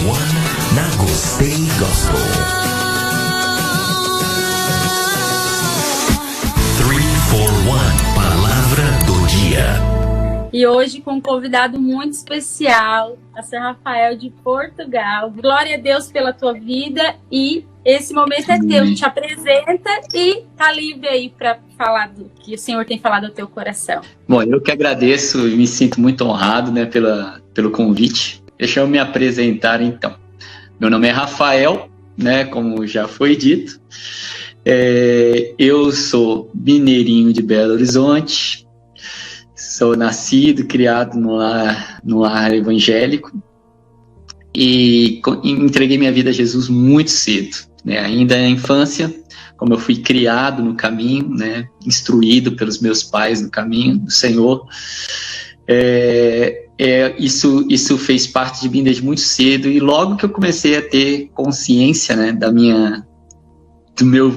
341 na Gostei Gospel. 341 Palavra do Dia. E hoje com um convidado muito especial, a Sr. Rafael de Portugal. Glória a Deus pela tua vida e esse momento é teu. Te apresenta e tá livre aí para falar do que o Senhor tem falado ao teu coração. Bom, eu que agradeço e me sinto muito honrado, né, pelo convite. Deixa eu me apresentar então. Meu nome é Rafael, né, como já foi dito. Eu sou mineirinho de Belo Horizonte. Sou nascido, criado no lar evangélico e entreguei minha vida a Jesus muito cedo, né? Ainda na infância, como eu fui criado no caminho, né? Instruído pelos meus pais no caminho do Senhor, isso fez parte de mim desde muito cedo e logo que eu comecei a ter consciência, né, da minha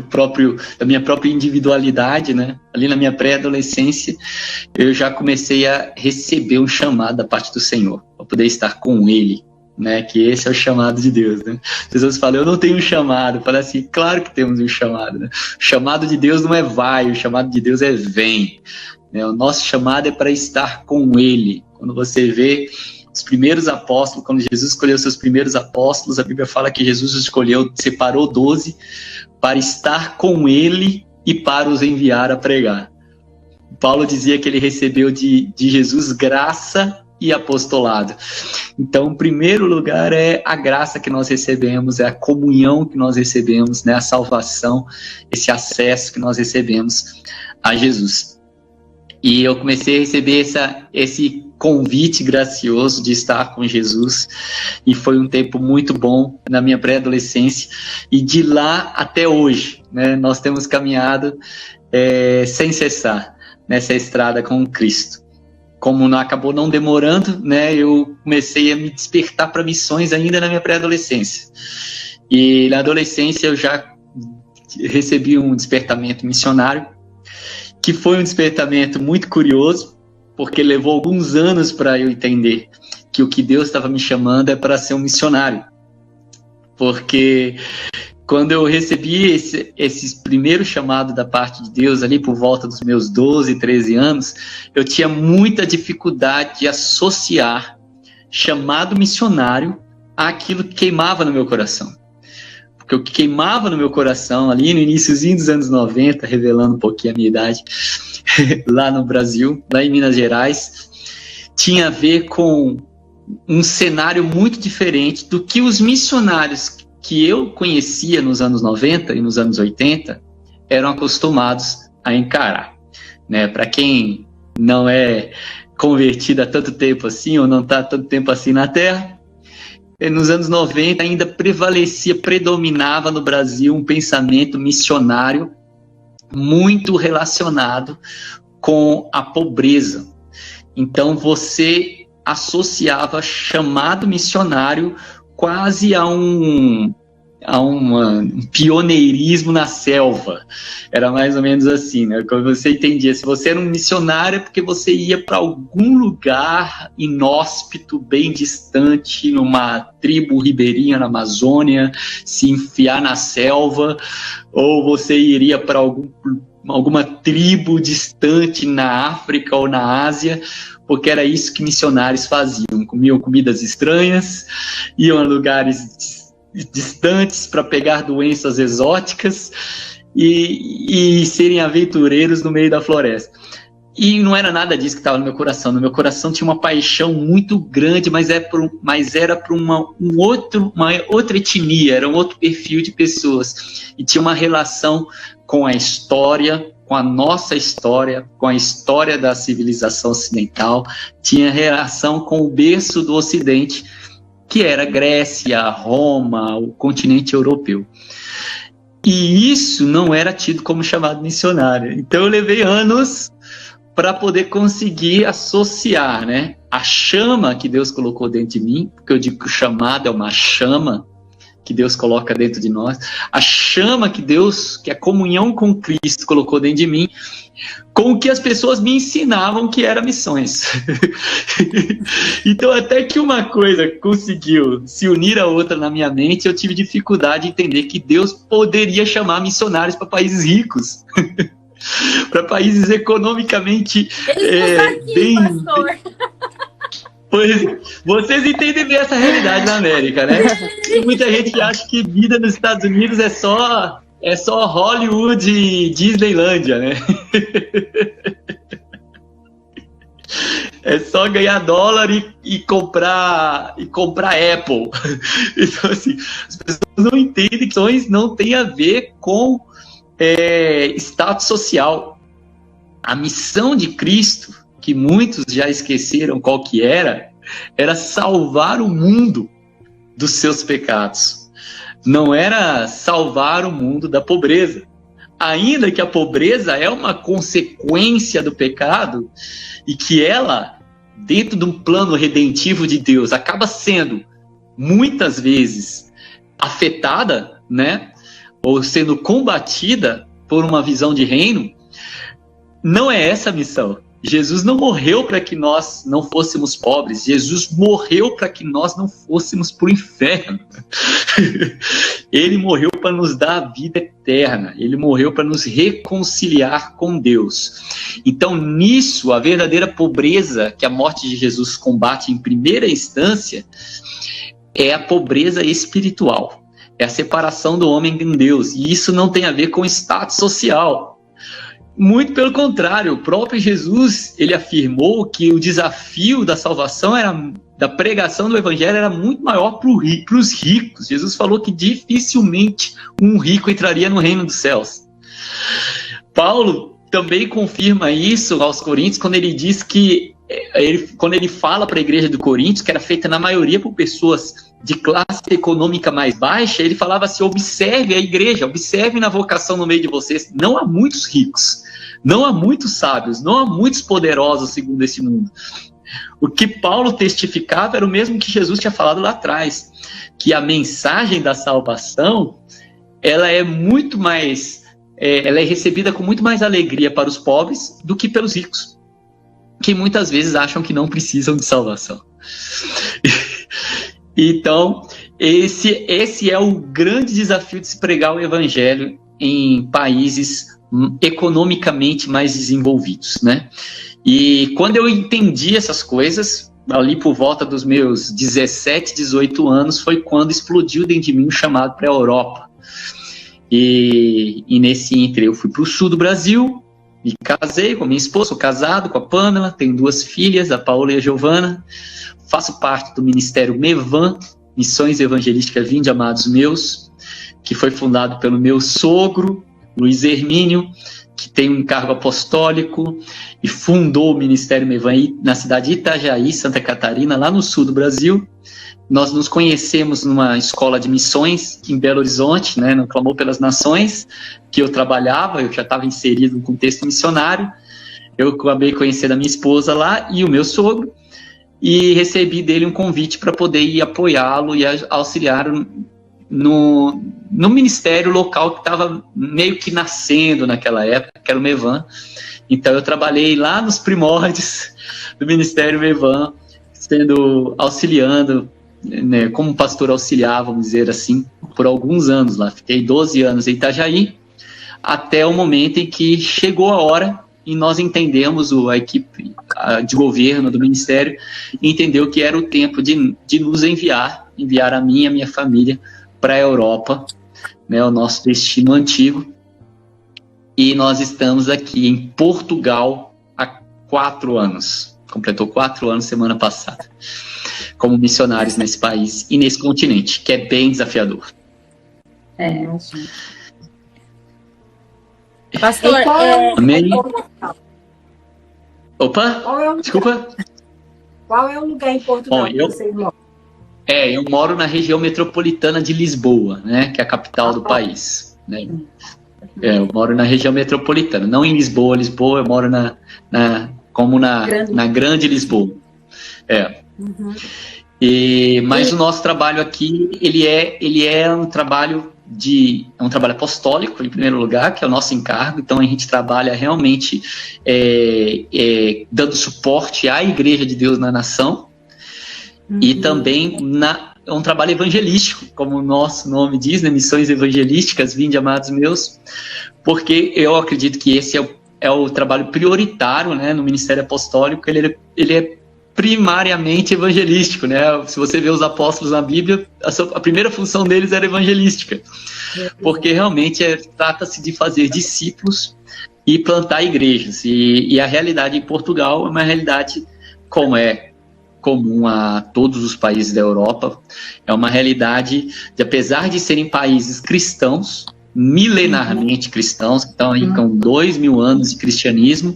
própria individualidade, né? Ali na minha pré-adolescência, eu já comecei a receber um chamado da parte do Senhor, para poder estar com Ele, né? Que esse é o chamado de Deus, né? As pessoas falam, eu não tenho um chamado. Eu falo assim, claro que temos um chamado, né? O chamado de Deus não é vai, o chamado de Deus é vem, né? O nosso chamado é para estar com Ele. Quando você vê os primeiros apóstolos, quando Jesus escolheu seus primeiros apóstolos, a Bíblia fala que Jesus separou 12 para estar com ele e para os enviar a pregar. Paulo dizia que ele recebeu de Jesus graça e apostolado. Então, em primeiro lugar, é a graça que nós recebemos, é a comunhão que nós recebemos, né? A salvação, esse acesso que nós recebemos a Jesus. E eu comecei a receber esse convite gracioso de estar com Jesus e foi um tempo muito bom na minha pré-adolescência e de lá até hoje, né, nós temos caminhado sem cessar nessa estrada com Cristo. Como acabou não demorando, né, eu comecei a me despertar para missões ainda na minha pré-adolescência e na adolescência eu já recebi um despertamento missionário que foi um despertamento muito curioso, porque levou alguns anos para eu entender que o que Deus estava me chamando é para ser um missionário. Porque quando eu recebi esse primeiro chamado da parte de Deus, ali por volta dos meus 12, 13 anos, eu tinha muita dificuldade de associar chamado missionário àquilo que queimava no meu coração. Porque o que queimava no meu coração ali no iniciozinho dos anos 90, revelando um pouquinho a minha idade, lá no Brasil, lá em Minas Gerais, tinha a ver com um cenário muito diferente do que os missionários que eu conhecia nos anos 90 e nos anos 80 eram acostumados a encarar, né? Para quem não é convertido há tanto tempo assim, ou não está há tanto tempo assim na Terra, nos anos 90 ainda predominava no Brasil um pensamento missionário muito relacionado com a pobreza. Então você associava chamado missionário quase a um pioneirismo na selva. Era mais ou menos assim, né? Quando você entendia, se você era um missionário é porque você ia para algum lugar inóspito, bem distante, numa tribo ribeirinha na Amazônia, se enfiar na selva, ou você iria para alguma tribo distante na África ou na Ásia, porque era isso que missionários faziam. Comiam comidas estranhas, iam a lugares distantes para pegar doenças exóticas e serem aventureiros no meio da floresta. E não era nada disso que estava no meu coração. No meu coração tinha uma paixão muito grande, mas era para uma outra etnia, era um outro perfil de pessoas. E tinha uma relação com a história, com a nossa história, com a história da civilização ocidental, tinha relação com o berço do Ocidente, que era Grécia, Roma, o continente europeu. E isso não era tido como chamado missionário. Então eu levei anos para poder conseguir associar, né, a chama que Deus colocou dentro de mim, porque eu digo que o chamado é uma chama que Deus coloca dentro de nós, a chama que Deus, que a comunhão com Cristo colocou dentro de mim, com o que as pessoas me ensinavam que era missões. Então, até que uma coisa conseguiu se unir à outra na minha mente, eu tive dificuldade de entender que Deus poderia chamar missionários para países ricos, para países economicamente bem... Pois, vocês entendem bem essa realidade na América, né? Tem muita gente que acha que vida nos Estados Unidos é só Hollywood e Disneylândia, né? É só ganhar dólar e comprar Apple. Então, assim, as pessoas não entendem que missões não tem a ver com status social. A missão de Cristo, que muitos já esqueceram qual que era salvar o mundo dos seus pecados. Não era salvar o mundo da pobreza. Ainda que a pobreza é uma consequência do pecado e que ela, dentro de um plano redentivo de Deus, acaba sendo, muitas vezes, afetada, né? Ou sendo combatida por uma visão de reino, não é essa a missão. Jesus não morreu para que nós não fôssemos pobres. Jesus morreu para que nós não fôssemos para o inferno. Ele morreu para nos dar a vida eterna. Ele morreu para nos reconciliar com Deus. Então, nisso, a verdadeira pobreza que a morte de Jesus combate em primeira instância é a pobreza espiritual. É a separação do homem de Deus. E isso não tem a ver com status social. Muito pelo contrário, o próprio Jesus, ele afirmou que o desafio da salvação, da pregação do evangelho, era muito maior para os ricos. Jesus falou que dificilmente um rico entraria no reino dos céus. Paulo também confirma isso aos Coríntios, quando ele diz que, quando ele fala para a igreja do Coríntios, que era feita na maioria por pessoas de classe econômica mais baixa, ele falava assim: observe a igreja, observe na vocação no meio de vocês, não há muitos ricos, não há muitos sábios, não há muitos poderosos segundo esse mundo. O que Paulo testificava era o mesmo que Jesus tinha falado lá atrás, que a mensagem da salvação, ela é muito mais, ela é recebida com muito mais alegria para os pobres do que pelos ricos, que muitas vezes acham que não precisam de salvação. Então, esse é o grande desafio de se pregar o evangelho em países economicamente mais desenvolvidos, né? E quando eu entendi essas coisas, ali por volta dos meus 17, 18 anos, foi quando explodiu dentro de mim um chamado para a Europa. E nesse ínterim eu fui para o sul do Brasil, me casei com a minha esposa, sou casado com a Pamela, tenho 2 filhas, a Paola e a Giovana. Faço parte do Ministério MEVAN, Missões Evangelísticas Vinde Amados Meus, que foi fundado pelo meu sogro, Luiz Hermínio, que tem um encargo apostólico e fundou o Ministério MEVAN na cidade de Itajaí, Santa Catarina, lá no sul do Brasil. Nós nos conhecemos numa escola de missões em Belo Horizonte, né, no Clamor pelas Nações, que eu trabalhava, eu já estava inserido no contexto missionário. Eu acabei conhecendo a minha esposa lá e o meu sogro, e recebi dele um convite para poder ir apoiá-lo e auxiliar no ministério local que estava meio que nascendo naquela época, que era o MEVAN. Então eu trabalhei lá nos primórdios do Ministério MEVAN, auxiliando, né, como pastor auxiliar, vamos dizer assim, por alguns anos lá. Fiquei 12 anos em Itajaí, até o momento em que chegou a hora e nós entendemos, a equipe de governo do Ministério entendeu que era o tempo de nos enviar a mim e a minha família para a Europa, né, o nosso destino antigo. E nós estamos aqui em Portugal há 4 anos. Completou 4 anos semana passada, como missionários nesse país e nesse continente, que é bem desafiador. Pastor, Amém? Opa, desculpa. Qual é o lugar em Portugal que vocês moram? Eu moro na região metropolitana de Lisboa, né, que é a capital do país, né? Eu moro na região metropolitana, não em Lisboa, eu moro na grande Lisboa. Mas o nosso trabalho aqui, ele é um trabalho apostólico, em primeiro lugar, que é o nosso encargo. Então a gente trabalha realmente dando suporte à Igreja de Deus na nação, e também é um trabalho evangelístico, como o nosso nome diz, né? Missões evangelísticas, vinde, amados meus, porque eu acredito que esse é o trabalho prioritário, né, no ministério apostólico. Ele é primariamente evangelístico, né? Se você vê os apóstolos na Bíblia, a primeira função deles era evangelística, porque realmente trata-se de fazer discípulos e plantar igrejas, e a realidade em Portugal é uma realidade como é comum a todos os países da Europa. É uma realidade de, apesar de serem países cristãos, milenarmente cristãos, que estão aí com 2000 anos de cristianismo,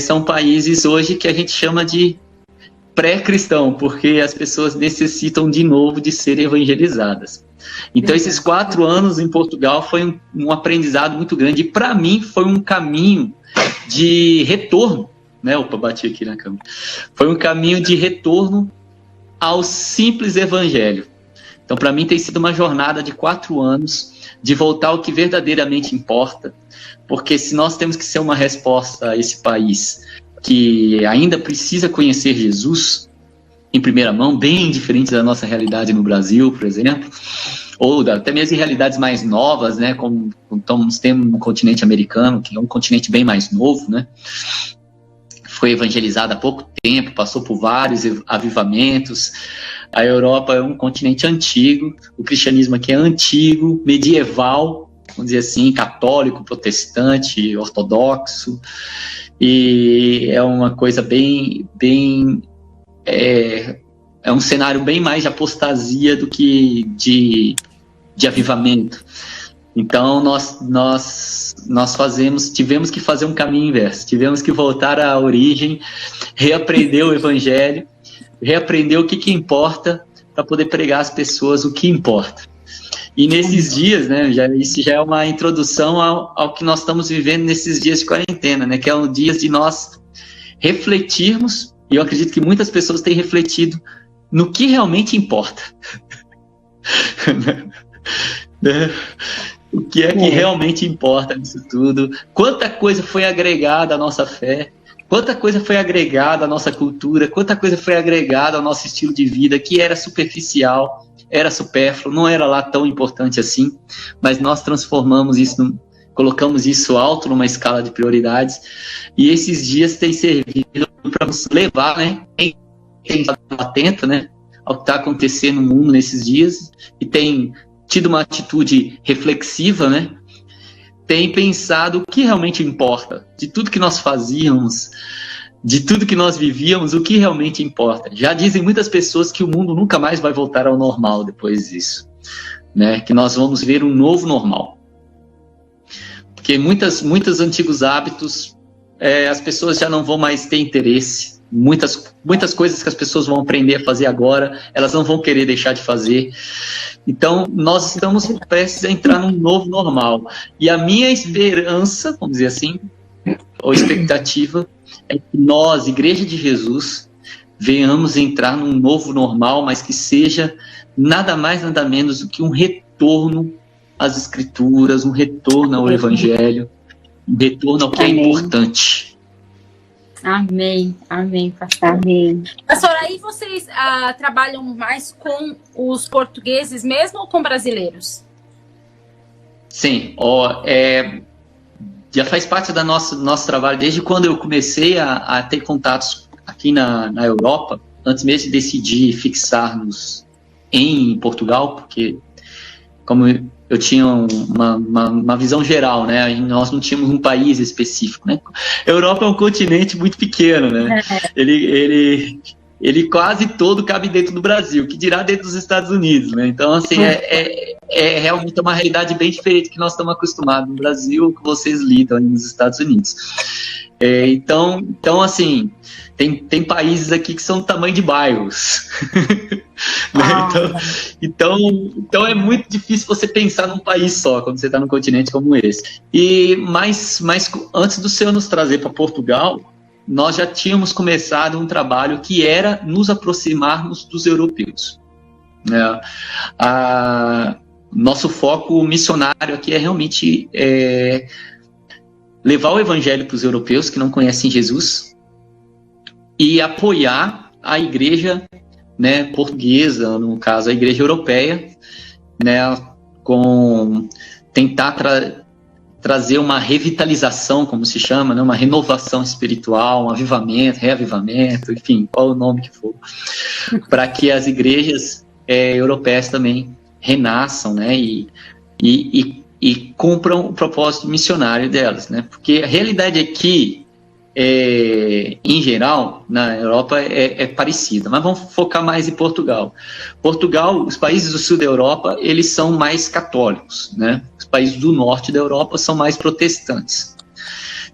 são países hoje que a gente chama de pré-cristão, porque as pessoas necessitam de novo de serem evangelizadas. Então esses 4 anos em Portugal foi um aprendizado muito grande, e para mim foi um caminho de retorno, né? Opa, bati aqui na câmera. Foi um caminho de retorno ao simples evangelho. Então para mim tem sido uma jornada de 4 anos, de voltar ao que verdadeiramente importa, porque se nós temos que ser uma resposta a esse país que ainda precisa conhecer Jesus em primeira mão, bem diferente da nossa realidade no Brasil, por exemplo, ou até mesmo em realidades mais novas, né, como nós temos no continente americano, que é um continente bem mais novo, né, foi evangelizado há pouco tempo, passou por vários avivamentos. A Europa é um continente antigo, o cristianismo aqui é antigo, medieval, vamos dizer assim, católico, protestante, ortodoxo, e é uma coisa é um cenário bem mais de apostasia do que de avivamento. Então nós tivemos que fazer um caminho inverso, tivemos que voltar à origem, reaprender o evangelho, reaprender o que importa, para poder pregar às pessoas o que importa. E nesses dias, né, isso já é uma introdução ao que nós estamos vivendo nesses dias de quarentena, né, que é um dia de nós refletirmos, e eu acredito que muitas pessoas têm refletido no que realmente importa. O que é que realmente importa nisso tudo? Quanta coisa foi agregada à nossa fé, quanta coisa foi agregada à nossa cultura, quanta coisa foi agregada ao nosso estilo de vida, que era superficial, era supérfluo, não era lá tão importante assim, mas nós transformamos isso, colocamos isso alto numa escala de prioridades, e esses dias têm servido para nos levar, né, quem está atento, né, ao que está acontecendo no mundo nesses dias, e tem tido uma atitude reflexiva, né, tem pensado o que realmente importa, de tudo que nós fazíamos, de tudo que nós vivíamos, o que realmente importa. Já dizem muitas pessoas que o mundo nunca mais vai voltar ao normal depois disso, né, que nós vamos ver um novo normal. Porque muitos antigos hábitos, as pessoas já não vão mais ter interesse. Muitas coisas que as pessoas vão aprender a fazer agora, elas não vão querer deixar de fazer. Então, nós estamos prestes a entrar num novo normal. E a minha esperança, vamos dizer assim, ou expectativa, é que nós, Igreja de Jesus, venhamos entrar num novo normal, mas que seja nada mais, nada menos do que um retorno às Escrituras, um retorno ao Evangelho, um retorno ao que é importante. Amém, amém, pastor. Amém. Pastor, aí vocês trabalham mais com os portugueses mesmo ou com brasileiros? Sim, já faz parte do nosso trabalho desde quando eu comecei a ter contatos aqui na Europa, antes mesmo de decidir fixar-nos em Portugal, porque como eu tinha uma visão geral, né? Nós não tínhamos um país específico, né? A Europa é um continente muito pequeno, né? Ele quase todo cabe dentro do Brasil, que dirá dentro dos Estados Unidos, né? Então, assim, é realmente uma realidade bem diferente que nós estamos acostumados no Brasil, que vocês lidam aí nos Estados Unidos. Então, assim, tem países aqui que são do tamanho de bairros. Então é muito difícil você pensar num país só, quando você está num continente como esse. Mas antes do Senhor nos trazer para Portugal, nós já tínhamos começado um trabalho que era nos aproximarmos dos europeus. Nosso foco missionário aqui é realmente levar o evangelho para os europeus que não conhecem Jesus e apoiar a igreja, né, portuguesa, no caso a igreja europeia, né, com tentar trazer uma revitalização, como se chama, né, uma renovação espiritual, um avivamento, reavivamento, enfim, qual o nome que for, para que as igrejas europeias também renasçam, né, e cumpram o propósito missionário delas, né, porque a realidade é que, em geral, na Europa é parecida, mas vamos focar mais em Portugal. Portugal, os países do sul da Europa, eles são mais católicos, né? Os países do norte da Europa são mais protestantes.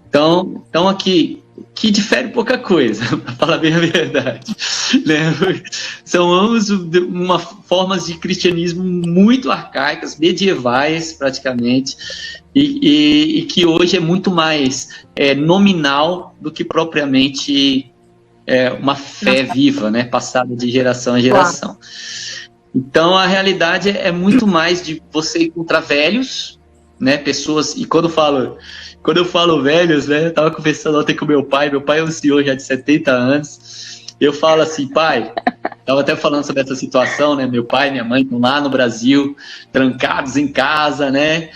Então aqui, que difere pouca coisa, para falar bem a verdade. Né? São ambos formas de cristianismo muito arcaicas, medievais praticamente, e que hoje é muito mais nominal do que propriamente uma fé viva, né? Passada de geração a geração. Então a realidade é muito mais de você encontrar velhos, né? Pessoas, e quando eu falo velhos, né? Eu estava conversando ontem com meu pai é um senhor já de 70 anos, eu falo assim, pai, estava até falando sobre essa situação, né? Meu pai e minha mãe estão lá no Brasil, trancados em casa, né?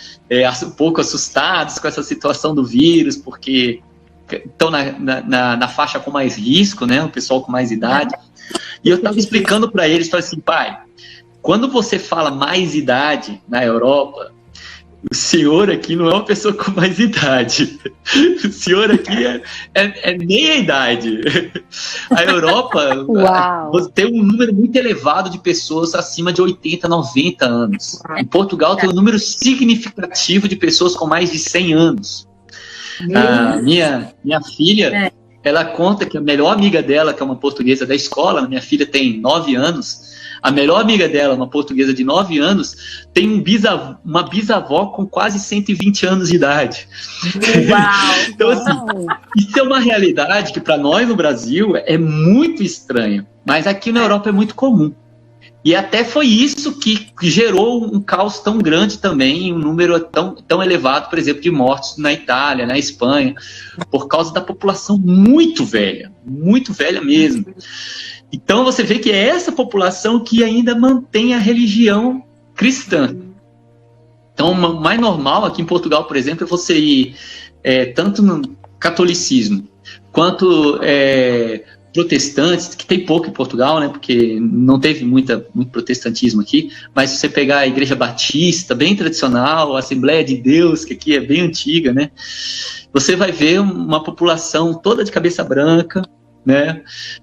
Um pouco assustados com essa situação do vírus, porque estão na faixa com mais risco, né? O pessoal com mais idade. E eu estava explicando para eles, falei assim, pai, quando você fala mais idade na Europa, o senhor aqui não é uma pessoa com mais idade. O senhor aqui é meia idade. A Europa tem um número muito elevado de pessoas acima de 80, 90 anos. Em Portugal tem um número significativo de pessoas com mais de 100 anos. Minha filha, ela conta que a melhor amiga dela, que é uma portuguesa da escola, minha filha tem 9 anos, a melhor amiga dela, uma portuguesa de 9 anos, tem uma bisavó com quase 120 anos de idade. Uau! Então, assim, isso é uma realidade que para nós no Brasil é muito estranha, mas aqui na Europa é muito comum. E até foi isso que gerou um caos tão grande também, um número tão elevado, por exemplo, de mortes na Itália, na Espanha, por causa da população muito velha mesmo. Então você vê que é essa população que ainda mantém a religião cristã. Então o mais normal aqui em Portugal, por exemplo, é você ir tanto no catolicismo quanto protestantes, que tem pouco em Portugal, né, porque não teve muito protestantismo aqui, mas se você pegar a Igreja Batista, bem tradicional, a Assembleia de Deus, que aqui é bem antiga, né, você vai ver uma população toda de cabeça branca, né,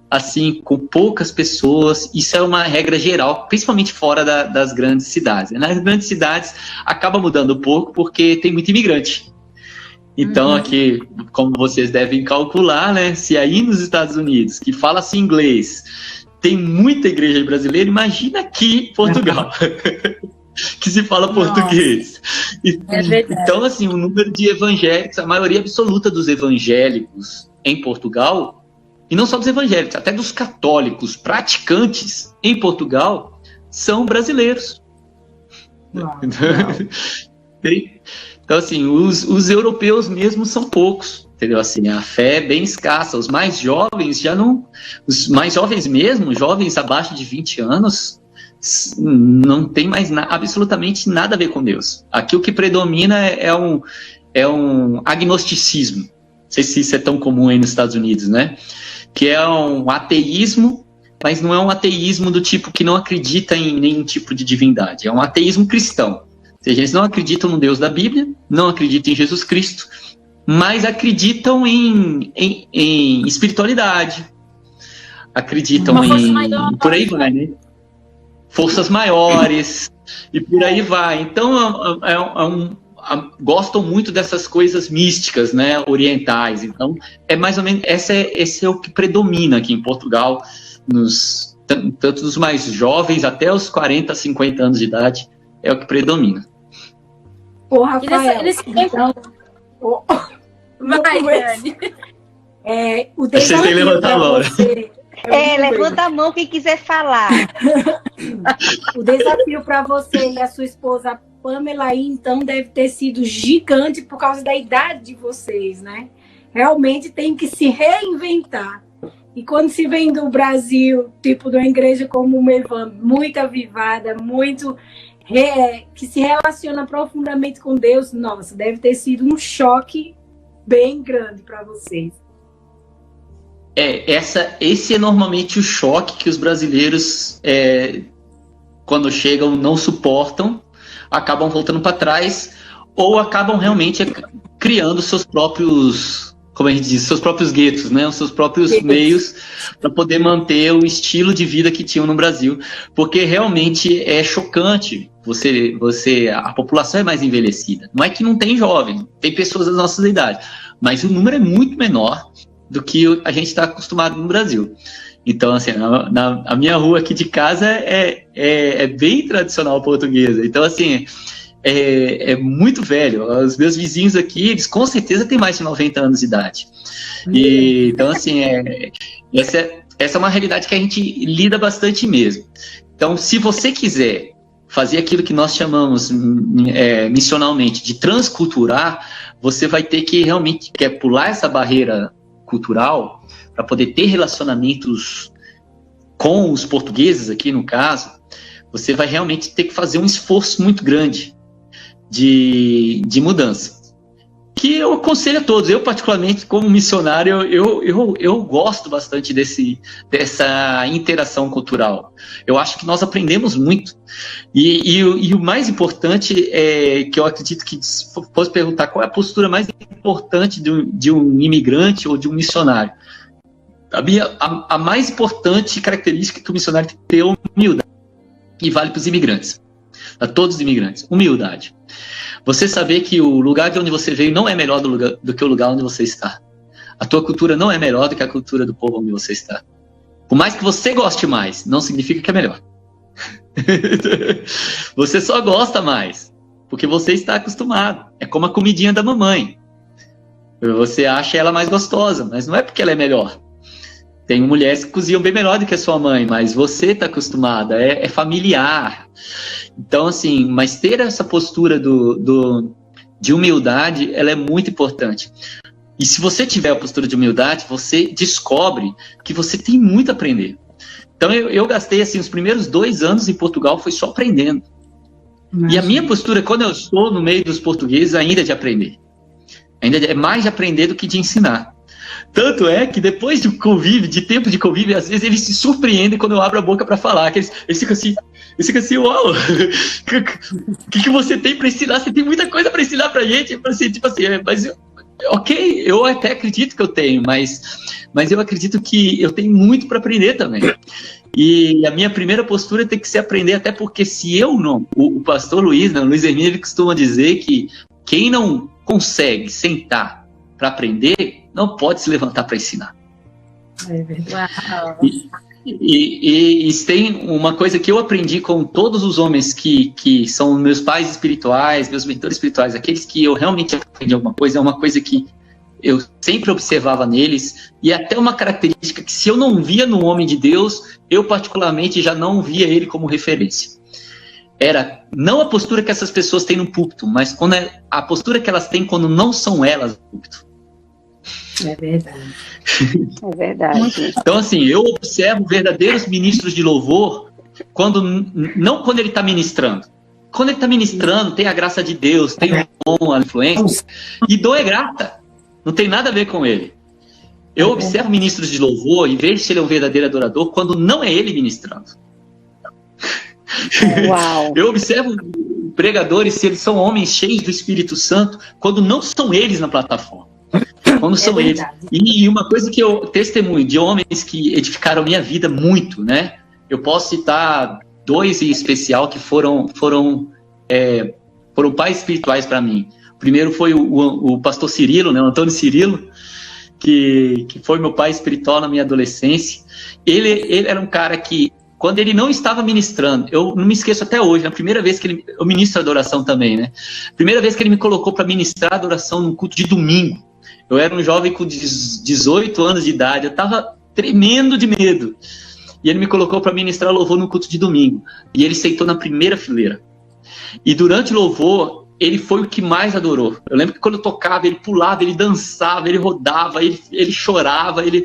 assim, com poucas pessoas. Isso é uma regra geral, principalmente fora das grandes cidades. Nas grandes cidades acaba mudando um pouco, porque tem muito imigrante. Então, aqui, como vocês devem calcular, né, se aí nos Estados Unidos, que fala-se inglês, tem muita igreja brasileira, imagina aqui em Portugal, que se fala português. Então, assim, o número de evangélicos, a maioria absoluta dos evangélicos em Portugal, e não só dos evangélicos, até dos católicos praticantes em Portugal, são brasileiros. Então, assim, os europeus mesmo são poucos, entendeu? Assim, a fé é bem escassa. Os mais jovens os mais jovens mesmo, jovens abaixo de 20 anos, não tem mais absolutamente nada a ver com Deus. Aqui o que predomina é um agnosticismo. Não sei se isso é tão comum aí nos Estados Unidos, né? Que é um ateísmo, mas não é um ateísmo do tipo que não acredita em nenhum tipo de divindade. É um ateísmo cristão. Ou seja, eles não acreditam no Deus da Bíblia, não acreditam em Jesus Cristo, mas acreditam em espiritualidade, acreditam por aí vai, né? Forças maiores, e por aí vai. Então, gostam muito dessas coisas místicas, né, orientais. Então, é mais ou menos, esse é o que predomina aqui em Portugal, tanto dos mais jovens até os 40, 50 anos de idade, é o que predomina. Ô, Rafael, então, O desafio para você... levanta a mão quem quiser falar. O desafio para você e a sua esposa Pamela aí, então, deve ter sido gigante por causa da idade de vocês, né? Realmente tem que se reinventar. E quando se vem do Brasil, tipo de uma igreja como o Mevan, muito avivada, muito que se relaciona profundamente com Deus, nossa, deve ter sido um choque bem grande para vocês. Esse é normalmente o choque que os brasileiros, quando chegam, não suportam, acabam voltando para trás, ou acabam realmente criando seus próprios, como a gente diz, seus próprios guetos, né? Os seus próprios meios para poder manter o estilo de vida que tinham no Brasil, porque realmente é chocante. A população é mais envelhecida. Não é que não tem jovem, tem pessoas das nossas idades, mas o número é muito menor do que a gente está acostumado no Brasil. Então, assim, a minha rua aqui de casa é bem tradicional portuguesa. Então, assim, é muito velho. Os meus vizinhos aqui, eles com certeza têm mais de 90 anos de idade. Então, assim, essa é uma realidade que a gente lida bastante mesmo. Então, se você quiser fazer aquilo que nós chamamos missionalmente de transculturar, você vai ter que realmente pular essa barreira cultural para poder ter relacionamentos com os portugueses aqui, no caso. Você vai realmente ter que fazer um esforço muito grande de mudança. Que eu aconselho a todos. Eu, particularmente, como missionário, eu gosto bastante dessa interação cultural. Eu acho que nós aprendemos muito. E o mais importante é que eu acredito que, se fosse perguntar qual é a postura mais importante de um imigrante ou de um missionário, a mais importante característica que o missionário tem que ter é humildade. E vale para os imigrantes, para todos os imigrantes. Humildade. Você saber que o lugar de onde você veio não é melhor do que o lugar onde você está. A tua cultura não é melhor do que a cultura do povo onde você está. Por mais que você goste mais, não significa que é melhor. Você só gosta mais, porque você está acostumado. É como a comidinha da mamãe. Você acha ela mais gostosa, mas não é porque ela é melhor. Tem mulheres que cozinham bem melhor do que a sua mãe, mas você está acostumada, é familiar. Então, assim, mas ter essa postura de humildade, ela é muito importante. E se você tiver a postura de humildade, você descobre que você tem muito a aprender. Então, eu gastei, assim, os primeiros 2 anos em Portugal, foi só aprendendo. Imagina. E a minha postura, quando eu estou no meio dos portugueses, ainda é de aprender. Ainda é mais de aprender do que de ensinar. Tanto é que depois de tempo de convívio, às vezes eles se surpreendem quando eu abro a boca para falar, que eles ficam assim, uau, o que você tem para ensinar? Você tem muita coisa para ensinar pra gente, tipo assim, mas ok, eu até acredito que eu tenho, mas eu acredito que eu tenho muito para aprender também. E a minha primeira postura tem que ser aprender, até porque se eu não, o pastor Luiz, né, Luiz Hermínio, ele costuma dizer que quem não consegue sentar para aprender, não pode se levantar para ensinar. É verdade. E tem uma coisa que eu aprendi com todos os homens que são meus pais espirituais, meus mentores espirituais, aqueles que eu realmente aprendi alguma coisa, é uma coisa que eu sempre observava neles, e até uma característica que, se eu não via no homem de Deus, eu particularmente já não via ele como referência. Era não a postura que essas pessoas têm no púlpito, mas a postura que elas têm quando não são elas no púlpito. É verdade. É verdade. Então, assim, eu observo verdadeiros ministros de louvor não quando ele está ministrando. Quando ele está ministrando, tem a graça de Deus, tem o dom, a influência, e dom é grata. Não tem nada a ver com ele. Eu observo ministros de louvor e vejo se ele é um verdadeiro adorador quando não é ele ministrando. Uau. Eu observo pregadores se eles são homens cheios do Espírito Santo quando não são eles na plataforma. Quando são eles. E uma coisa que eu testemunho de homens que edificaram minha vida muito, né? Eu posso citar 2 em especial que foram pais espirituais para mim. O primeiro foi o pastor Cirilo, né? O Antônio Cirilo, que foi meu pai espiritual na minha adolescência. Ele era um cara que, quando ele não estava ministrando, eu não me esqueço até hoje, na primeira vez que eu ministro adoração também, né? Primeira vez que ele me colocou para ministrar adoração num culto de domingo. Eu era um jovem com 18 anos de idade, eu estava tremendo de medo. E ele me colocou para ministrar louvor no culto de domingo. E ele sentou na primeira fileira. E durante o louvor, ele foi o que mais adorou. Eu lembro que quando eu tocava, ele pulava, ele dançava, ele rodava, ele chorava, ele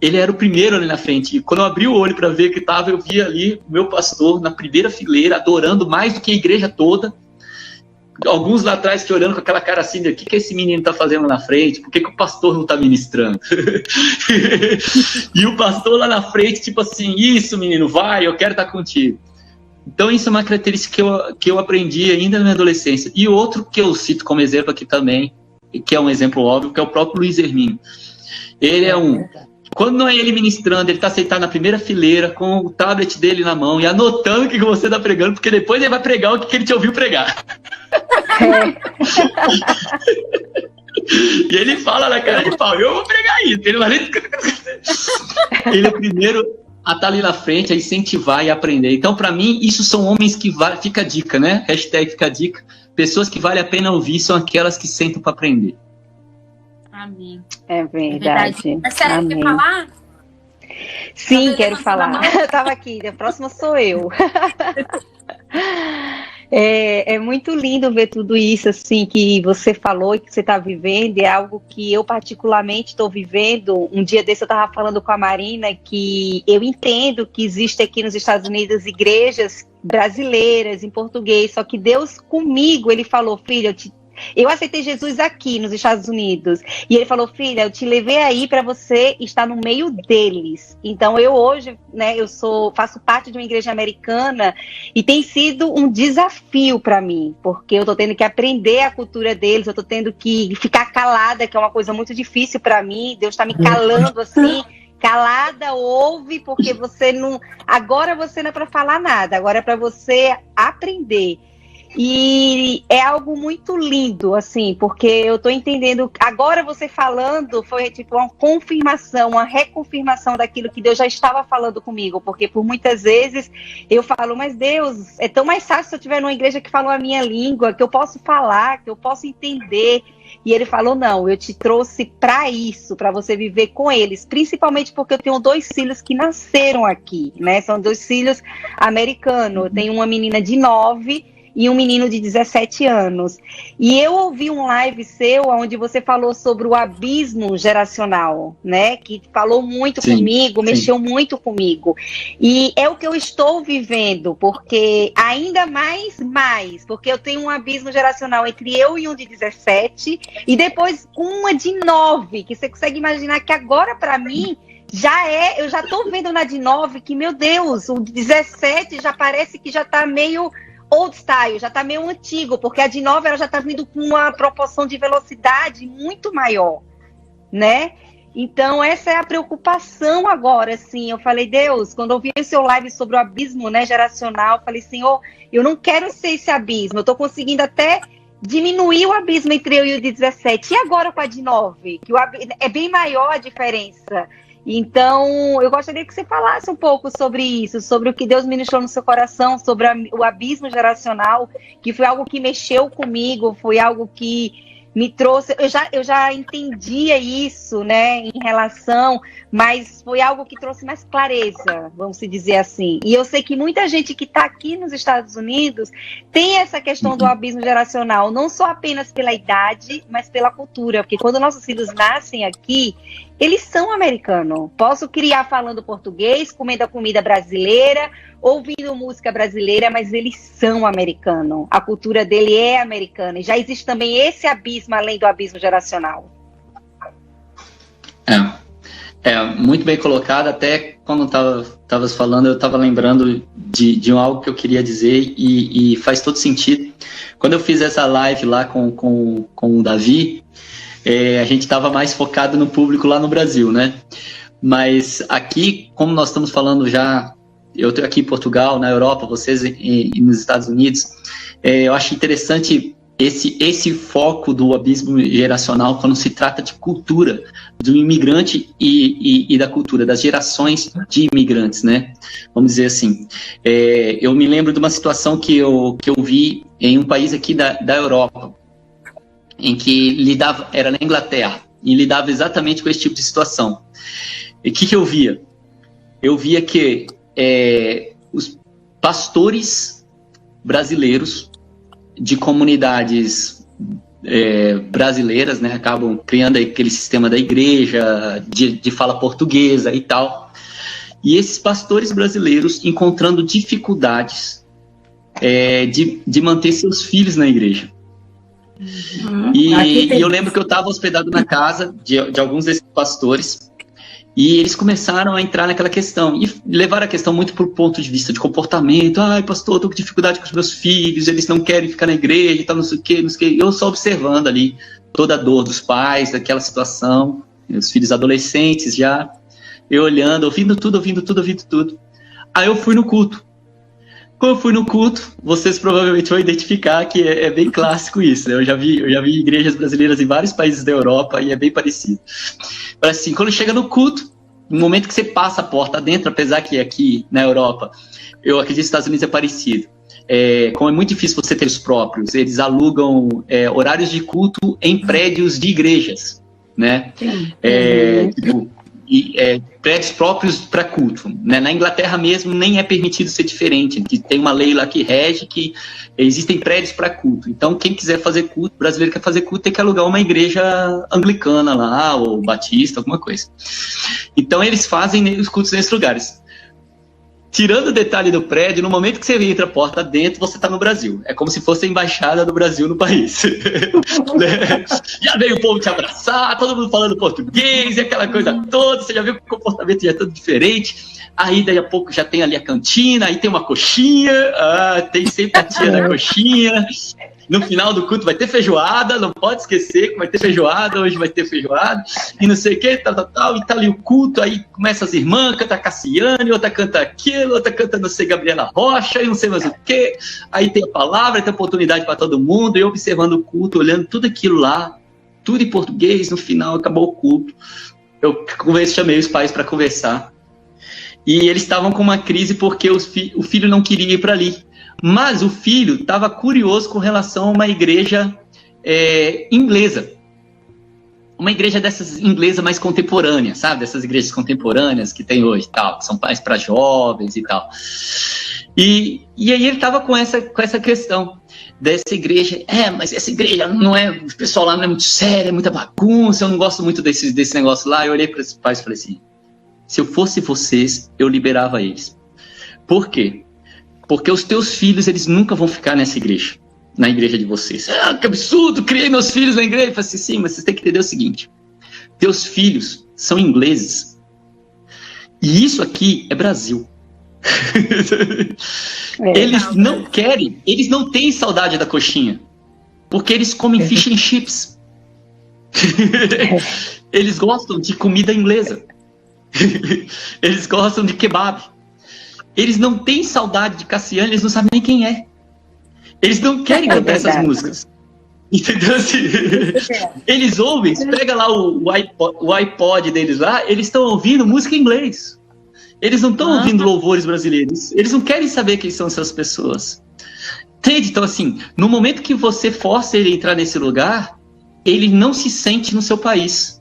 era o primeiro ali na frente. E quando eu abri o olho para ver que estava, eu vi ali o meu pastor na primeira fileira, adorando mais do que a igreja toda. Alguns lá atrás que olhando com aquela cara assim, o que esse menino está fazendo na frente? Por que o pastor não está ministrando? E o pastor lá na frente, tipo assim, isso menino, vai, eu quero estar contigo. Então isso é uma característica que eu aprendi ainda na minha adolescência. E outro que eu cito como exemplo aqui também, que é um exemplo óbvio, que é o próprio Luiz Hermínio. Ele é quando não é ele ministrando, ele está sentado na primeira fileira com o tablet dele na mão e anotando o que você está pregando, porque depois ele vai pregar o que ele te ouviu pregar. E ele fala na cara de pau, eu vou pregar isso. Ele é o primeiro a estar ali na frente, a incentivar e aprender. Então, para mim, isso são homens que fica a dica, né? Hashtag fica a dica. Pessoas que vale a pena ouvir são aquelas que sentam para aprender. Amém. É verdade. Marcela, quer falar? Sim, quero falar. Eu estava aqui, a próxima sou eu. É muito lindo ver tudo isso assim que você falou e que você está vivendo. É algo que eu particularmente estou vivendo. Um dia desse eu estava falando com a Marina que eu entendo que existe aqui nos Estados Unidos igrejas brasileiras em português, só que Deus comigo, ele falou, filha, eu aceitei Jesus aqui nos Estados Unidos. E ele falou, filha, eu te levei aí para você estar no meio deles. Então eu hoje, né, faço parte de uma igreja americana e tem sido um desafio para mim, porque eu tô tendo que aprender a cultura deles, eu tô tendo que ficar calada, que é uma coisa muito difícil para mim. Deus está me calando assim. Calada, ouve, porque você não... Agora você não é para falar nada, agora é para você aprender. E é algo muito lindo, assim, porque eu tô entendendo, agora você falando, foi tipo uma confirmação, uma reconfirmação daquilo que Deus já estava falando comigo, porque por muitas vezes eu falo, mas Deus, é tão mais fácil se eu estiver numa igreja que fala a minha língua, que eu posso falar, que eu posso entender. E ele falou, não, eu te trouxe para isso, para você viver com eles, principalmente porque eu tenho 2 filhos que nasceram aqui, né, são 2 filhos americanos, eu tenho uma menina de 9 e um menino de 17 anos. E eu ouvi um live seu, onde você falou sobre o abismo geracional, né? Que falou muito comigo, mexeu muito comigo. E é o que eu estou vivendo, porque ainda mais, porque eu tenho um abismo geracional entre eu e um de 17, e depois uma de 9, que você consegue imaginar que agora, para mim, eu já tô vendo na de 9, que, meu Deus, o de 17 já parece que já tá meio... old style, já está meio antigo, porque a de 9 ela já está vindo com uma proporção de velocidade muito maior, né? Então, essa é a preocupação agora, assim. Eu falei, Deus, quando eu vi o seu live sobre o abismo, né, geracional, eu falei, Senhor, eu não quero ser esse abismo, eu estou conseguindo até diminuir o abismo entre eu e o de 17. E agora com a de 9? Que é bem maior a diferença. Então, eu gostaria que você falasse um pouco sobre isso, sobre o que Deus ministrou no seu coração, sobre o abismo geracional, que foi algo que mexeu comigo, foi algo que me trouxe... Eu já entendia isso, né, em relação, mas foi algo que trouxe mais clareza, vamos dizer assim. E eu sei que muita gente que está aqui nos Estados Unidos tem essa questão do abismo geracional, não só apenas pela idade, mas pela cultura, porque quando nossos filhos nascem aqui, eles são americanos. Posso criar falando português, comendo a comida brasileira, ouvindo música brasileira, mas eles são americanos. A cultura dele é americana. E já existe também esse abismo, além do abismo geracional. Muito bem colocado. Até quando estavas falando, eu estava lembrando de algo que eu queria dizer e faz todo sentido. Quando eu fiz essa live lá com o Davi, a gente estava mais focado no público lá no Brasil, né? Mas aqui, como nós estamos falando já, eu estou aqui em Portugal, na Europa, vocês nos Estados Unidos, eu acho interessante esse foco do abismo geracional quando se trata de cultura, do imigrante e da cultura, das gerações de imigrantes, né? Vamos dizer assim. Eu me lembro de uma situação que eu vi em um país aqui da Europa, em que era na Inglaterra, e lidava exatamente com esse tipo de situação. E o que eu via? Eu via que os pastores brasileiros de comunidades brasileiras, né, acabam criando aquele sistema da igreja, de fala portuguesa e tal. E esses pastores brasileiros encontrando dificuldades de manter seus filhos na igreja. E eu lembro que eu estava hospedado na casa de alguns desses pastores, e eles começaram a entrar naquela questão, e levaram a questão muito por ponto de vista de comportamento. Ai, pastor, eu tô com dificuldade com os meus filhos, eles não querem ficar na igreja e tal, não sei o quê. Eu só observando ali toda a dor dos pais, daquela situação, os filhos adolescentes já, eu olhando, ouvindo tudo. Aí eu fui no culto. Quando eu fui no culto, vocês provavelmente vão identificar que é bem clássico isso, né? Eu já vi igrejas brasileiras em vários países da Europa e é bem parecido. Mas assim, quando chega no culto, no momento que você passa a porta dentro, apesar que aqui na Europa, eu acredito que nos Estados Unidos é parecido. Como é muito difícil você ter os próprios, eles alugam horários de culto em prédios de igrejas, né? Tipo, prédios próprios para culto, né? Na Inglaterra mesmo nem é permitido ser diferente, que tem uma lei lá que rege que existem prédios para culto. Então quem quiser fazer culto, brasileiro quer fazer culto, tem que alugar uma igreja anglicana lá, ou batista, alguma coisa. Então eles fazem os cultos nesses lugares. Tirando o detalhe do prédio, no momento que você entra a porta dentro, você está no Brasil. É como se fosse a embaixada do Brasil no país. Né? Já veio o povo te abraçar, todo mundo falando português, e aquela coisa toda, você já viu que o comportamento já é todo diferente. Aí, daí a pouco, já tem ali a cantina, aí tem uma coxinha, tem sempre a tia da coxinha. No final do culto vai ter feijoada, não pode esquecer que vai ter feijoada, hoje vai ter feijoada, e não sei o que, tal, e tá ali o culto, aí começa as irmãs, canta Cassiane, outra canta aquilo, outra canta não sei Gabriela Rocha, e não sei mais o que, aí tem a palavra, tem a oportunidade para todo mundo, e eu observando o culto, olhando tudo aquilo lá, tudo em português, no final acabou o culto, eu chamei os pais para conversar, e eles estavam com uma crise porque o filho não queria ir para ali. Mas o filho estava curioso com relação a uma igreja inglesa. Uma igreja dessas inglesa mais contemporânea, sabe? Dessas igrejas contemporâneas que tem hoje, tal, que são mais para jovens e tal. E aí ele estava com essa questão dessa igreja. Mas essa igreja não é... O pessoal lá não é muito sério, é muita bagunça, eu não gosto muito desse negócio lá. Eu olhei para os pais e falei assim, se eu fosse vocês, eu liberava eles. Por quê? Porque os teus filhos, eles nunca vão ficar nessa igreja, na igreja de vocês. Que absurdo, criei meus filhos na igreja. Eu falei assim, sim, mas vocês têm que entender o seguinte, teus filhos são ingleses, e isso aqui é Brasil. Eles não querem, eles não têm saudade da coxinha, porque eles comem fish and chips. Eles gostam de comida inglesa. Eles gostam de kebab. Eles não têm saudade de Cassiane, eles não sabem nem quem é. Eles não querem cantar essas músicas. Entendeu? Eles ouvem, pega lá o iPod deles lá, eles estão ouvindo música em inglês. Eles não estão ouvindo louvores brasileiros. Eles não querem saber quem são essas pessoas. Entende? Então, assim, no momento que você força ele a entrar nesse lugar, ele não se sente no seu país.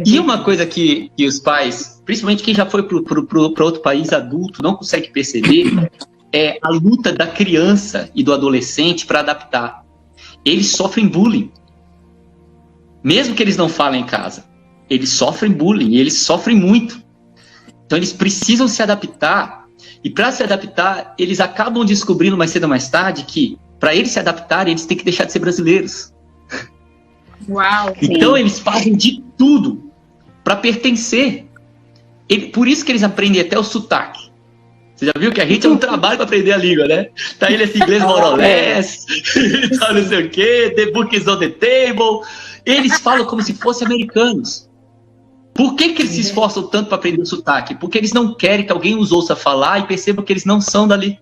E uma coisa que os pais, principalmente quem já foi para outro país adulto, não consegue perceber, é a luta da criança e do adolescente para adaptar. Eles sofrem bullying. Mesmo que eles não falem em casa, eles sofrem bullying, e eles sofrem muito. Então eles precisam se adaptar, e para se adaptar, eles acabam descobrindo mais cedo ou mais tarde que, para eles se adaptarem, eles têm que deixar de ser brasileiros. Uau! Então eles fazem de tudo para pertencer. Por isso que eles aprendem até o sotaque. Você já viu que a gente é um trabalho para aprender a língua, né? Tá ele esse inglês more or less, tá não sei o quê, the book is on the table. Eles falam como se fossem americanos. Por que eles se esforçam tanto para aprender o sotaque? Porque eles não querem que alguém os ouça falar e perceba que eles não são dali.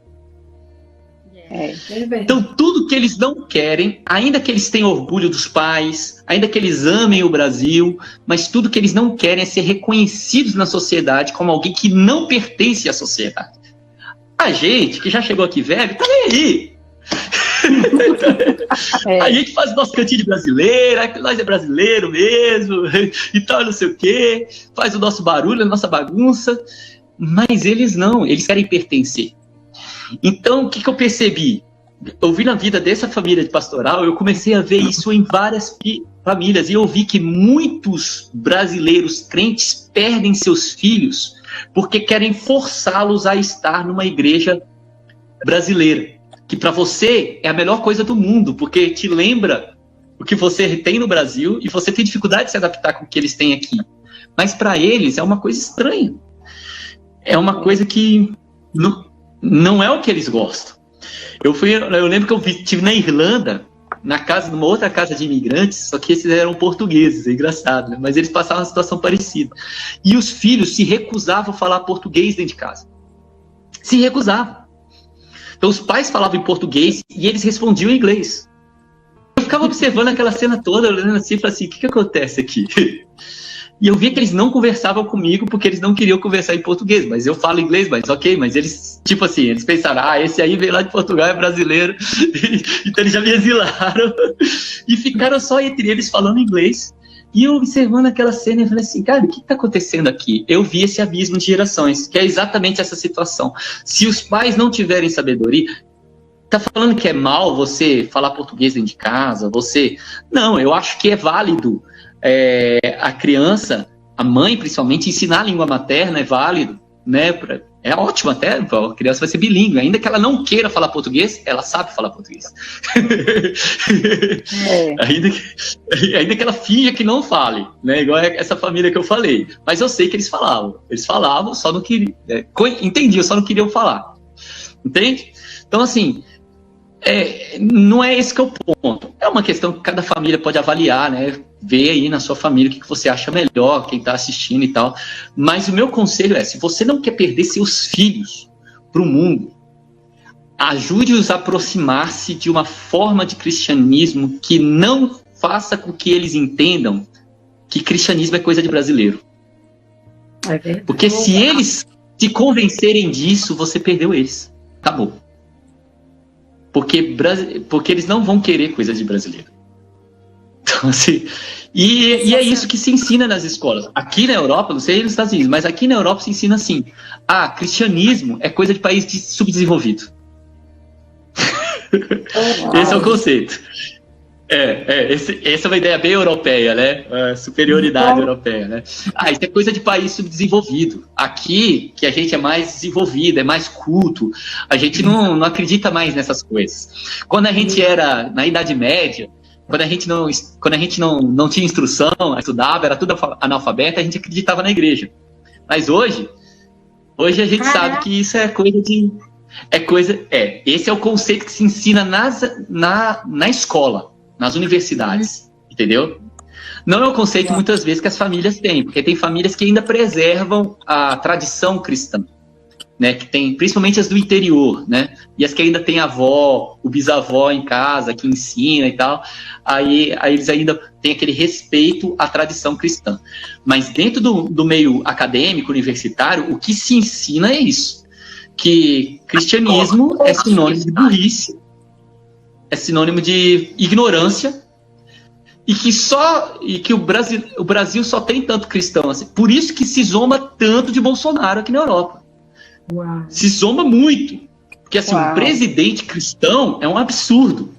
Então, tudo que eles não querem, ainda que eles tenham orgulho dos pais, ainda que eles amem o Brasil, mas tudo que eles não querem é ser reconhecidos na sociedade como alguém que não pertence à sociedade. A gente, que já chegou aqui velho, tá nem aí. A gente faz o nosso cantinho de brasileiro, nós é brasileiro mesmo, e tal, não sei o quê, faz o nosso barulho, a nossa bagunça, mas eles não, eles querem pertencer. Então, o que eu percebi? Eu vi na vida dessa família de pastoral, eu comecei a ver isso em várias famílias, e eu vi que muitos brasileiros crentes perdem seus filhos porque querem forçá-los a estar numa igreja brasileira, que para você é a melhor coisa do mundo, porque te lembra o que você tem no Brasil e você tem dificuldade de se adaptar com o que eles têm aqui. Mas para eles é uma coisa estranha. É uma coisa que não é o que eles gostam. Eu lembro que eu estive na Irlanda, numa outra casa de imigrantes, só que esses eram portugueses, é engraçado, né? Mas eles passavam uma situação parecida. E os filhos se recusavam a falar português dentro de casa. Se recusavam. Então os pais falavam em português e eles respondiam em inglês. Eu ficava observando aquela cena toda, olhando assim, e falei assim, o que acontece aqui? E eu via que eles não conversavam comigo porque eles não queriam conversar em português, mas eu falo inglês, mas ok, mas eles, tipo assim, eles pensaram, esse aí veio lá de Portugal, é brasileiro, então eles já me exilaram, e ficaram só entre eles falando inglês, e eu observando aquela cena, eu falei assim, cara, o que está acontecendo aqui? Eu vi esse abismo de gerações, que é exatamente essa situação. Se os pais não tiverem sabedoria, tá falando que é mal você falar português dentro de casa, Não, eu acho que é válido. A criança, a mãe principalmente, ensinar a língua materna é válido, né? É ótimo até, a criança vai ser bilíngue, ainda que ela não queira falar português, ela sabe falar português. Ainda que ela finja que não fale, né? Igual essa família que eu falei. Mas eu sei que eles falavam, só não queriam, entendiam, só não queriam falar. Entende? Então, assim, não é esse que é o ponto. É uma questão que cada família pode avaliar, né? Ver aí na sua família o que você acha melhor, quem está assistindo e tal. Mas o meu conselho é, se você não quer perder seus filhos para o mundo, ajude-os a aproximar-se de uma forma de cristianismo que não faça com que eles entendam que cristianismo é coisa de brasileiro. Porque se eles se convencerem disso, você perdeu eles. Acabou. Porque eles não vão querer coisa de brasileiro. Então, assim, e é isso que se ensina nas escolas. Aqui na Europa, não sei nos Estados Unidos, mas aqui na Europa se ensina assim: cristianismo é coisa de país subdesenvolvido. Esse é o conceito. Essa é uma ideia bem europeia, né? A superioridade europeia, né? Isso é coisa de país subdesenvolvido. Aqui, que a gente é mais desenvolvido, é mais culto, a gente não acredita mais nessas coisas. Quando a gente era na Idade Média, quando a gente não tinha instrução, estudava, era tudo analfabeto, a gente acreditava na igreja. Mas hoje a gente sabe que isso é coisa de... Esse é o conceito que se ensina na escola, nas universidades, entendeu? Não é o conceito, muitas vezes, que as famílias têm, porque tem famílias que ainda preservam a tradição cristã, né? Que tem, principalmente as do interior, né? E as que ainda tem a avó, o bisavó em casa, que ensina e tal, aí eles ainda têm aquele respeito à tradição cristã. Mas dentro do meio acadêmico, universitário, o que se ensina é isso, que cristianismo é sinônimo de burrice, é sinônimo de ignorância, e que o Brasil só tem tanto cristão assim. Por isso que se zomba tanto de Bolsonaro aqui na Europa. Uau. Se zomba muito. Porque assim, um presidente cristão é um absurdo.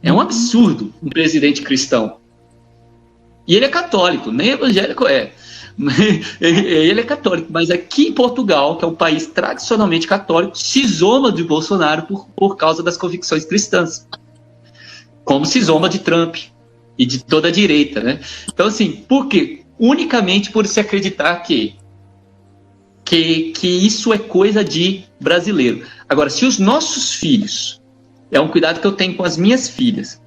É um absurdo um presidente cristão. E ele é católico, nem evangélico é. Ele é católico, mas aqui em Portugal, que é um país tradicionalmente católico, se zomba de Bolsonaro por causa das convicções cristãs. Como se zomba de Trump e de toda a direita, né? Então, assim, por quê? Unicamente por se acreditar que isso é coisa de brasileiro. Agora, se os nossos filhos, é um cuidado que eu tenho com as minhas filhas,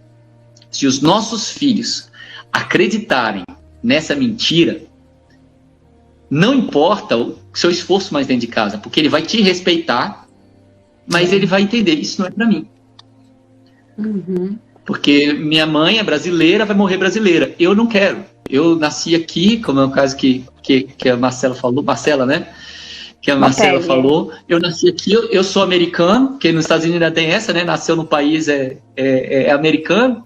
se os nossos filhos acreditarem nessa mentira, não importa o seu esforço mais dentro de casa, porque ele vai te respeitar, mas ele vai entender, isso não é para mim. Porque minha mãe é brasileira, vai morrer brasileira. Eu não quero. Eu nasci aqui, como é o caso que a Marcela falou, Marcela, né? que a Marcela falou. Eu nasci aqui, eu sou americano, porque nos Estados Unidos ainda tem essa, né? Nasceu no país, é americano.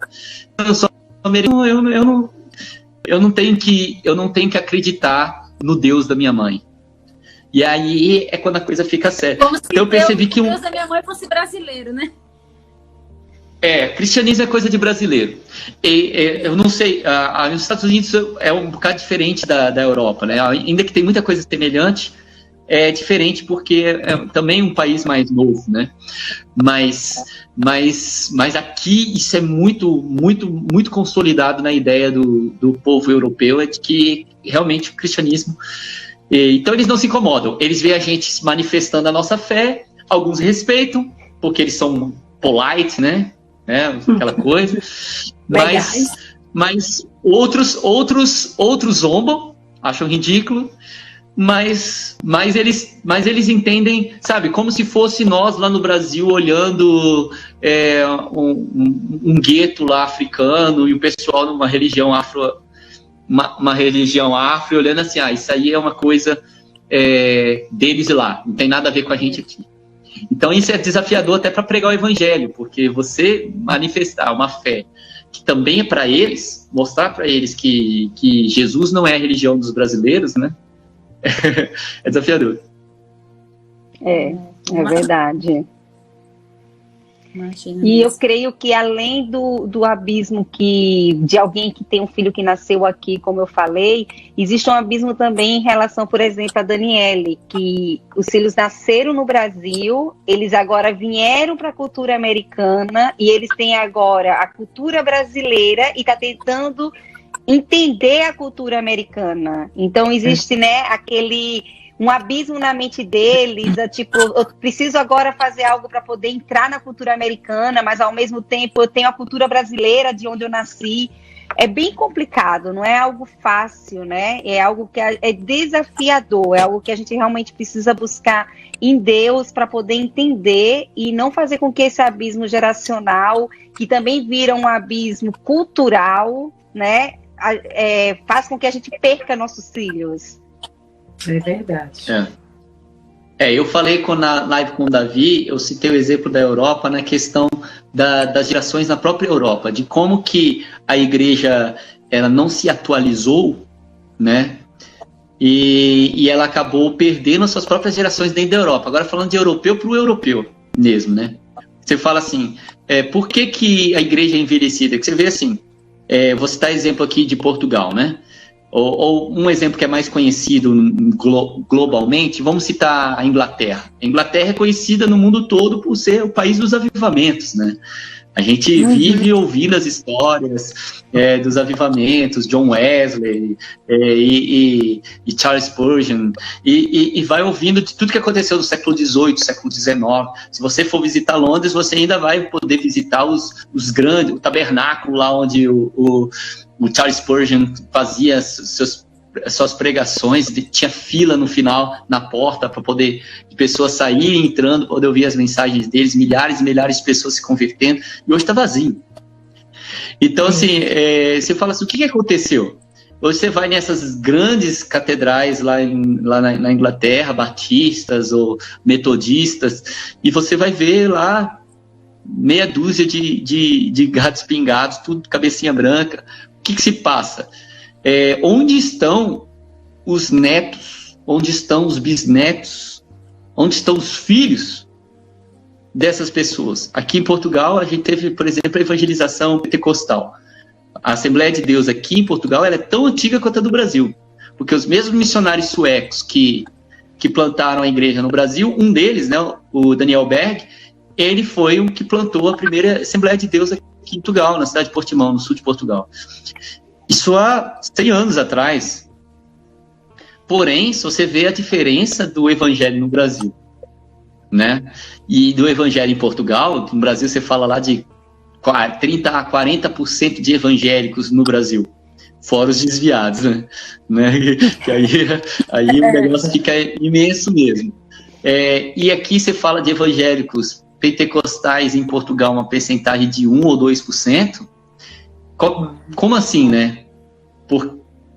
Eu sou americano, eu não tenho que acreditar no Deus da minha mãe. E aí é quando a coisa fica séria. Como se então eu percebi que o Deus da minha mãe fosse brasileiro, né? Cristianismo é coisa de brasileiro. Eu não sei, nos Estados Unidos é um bocado diferente da Europa, né? Ainda que tem muita coisa semelhante, é diferente porque é também um país mais novo, né? Mas aqui isso é muito, muito, muito consolidado na ideia do povo europeu, é de que realmente o cristianismo... Então eles não se incomodam, eles veem a gente manifestando a nossa fé, alguns respeitam, porque eles são polite, né? Aquela coisa, mas outros zombam, acham ridículo, mas eles entendem, sabe, como se fosse nós lá no Brasil olhando um gueto lá africano e o pessoal numa religião afro, uma religião afro, olhando assim, isso aí é uma coisa deles lá, não tem nada a ver com a gente aqui. Então isso é desafiador até para pregar o evangelho, porque você manifestar uma fé que também é para eles, mostrar para eles que Jesus não é a religião dos brasileiros, né? É desafiador. É verdade. Imagina e isso. eu creio que além do abismo de alguém que tem um filho que nasceu aqui, como eu falei, existe um abismo também em relação, por exemplo, a Daniele, que os filhos nasceram no Brasil, eles agora vieram para a cultura americana e eles têm agora a cultura brasileira e está tentando entender a cultura americana. Então existe, né, um abismo na mente deles, tipo, eu preciso agora fazer algo para poder entrar na cultura americana, mas ao mesmo tempo eu tenho a cultura brasileira de onde eu nasci. É bem complicado, não é algo fácil, né? É algo que é desafiador, é algo que a gente realmente precisa buscar em Deus para poder entender e não fazer com que esse abismo geracional, que também vira um abismo cultural, né, faz com que a gente perca nossos filhos. É verdade. Eu falei na live com o Davi, eu citei o exemplo da Europa na questão das gerações na própria Europa, de como que a igreja ela não se atualizou, né? E ela acabou perdendo as suas próprias gerações dentro da Europa. Agora falando de europeu para o europeu mesmo, né? Você fala assim, por que a igreja é envelhecida? Que você vê assim, vou citar exemplo aqui de Portugal, né? Ou um exemplo que é mais conhecido globalmente, vamos citar a Inglaterra. A Inglaterra é conhecida no mundo todo por ser o país dos avivamentos, né? A gente vive ouvindo as histórias dos avivamentos, John Wesley e Charles Spurgeon, e vai ouvindo de tudo que aconteceu no século XVIII, século XIX. Se você for visitar Londres, você ainda vai poder visitar os grandes, o tabernáculo lá onde o Charles Spurgeon fazia suas pregações, tinha fila no final, na porta, para poder pessoas saírem, entrando, poder ouvir as mensagens deles, milhares e milhares de pessoas se convertendo, e hoje está vazio. Então, assim, você fala assim, o que aconteceu? Hoje você vai nessas grandes catedrais lá na Inglaterra, batistas ou metodistas, e você vai ver lá meia dúzia de gatos pingados, tudo cabecinha branca. O que se passa? Onde estão os netos? Onde estão os bisnetos? Onde estão os filhos dessas pessoas? Aqui em Portugal, a gente teve, por exemplo, a evangelização pentecostal. A Assembleia de Deus aqui em Portugal ela é tão antiga quanto a do Brasil, porque os mesmos missionários suecos que plantaram a igreja no Brasil, um deles, né, o Daniel Berg, ele foi o que plantou a primeira Assembleia de Deus aqui em Portugal, na cidade de Portimão, no sul de Portugal. Isso há 100 anos atrás. Porém, se você vê a diferença do evangelho no Brasil, né, e do evangelho em Portugal, no Brasil você fala lá de 30% a 40% de evangélicos no Brasil, fora os desviados, né? Que aí o negócio fica imenso mesmo. E aqui você fala de evangélicos pentecostais em Portugal, uma percentagem de 1 ou 2%. Como assim, né?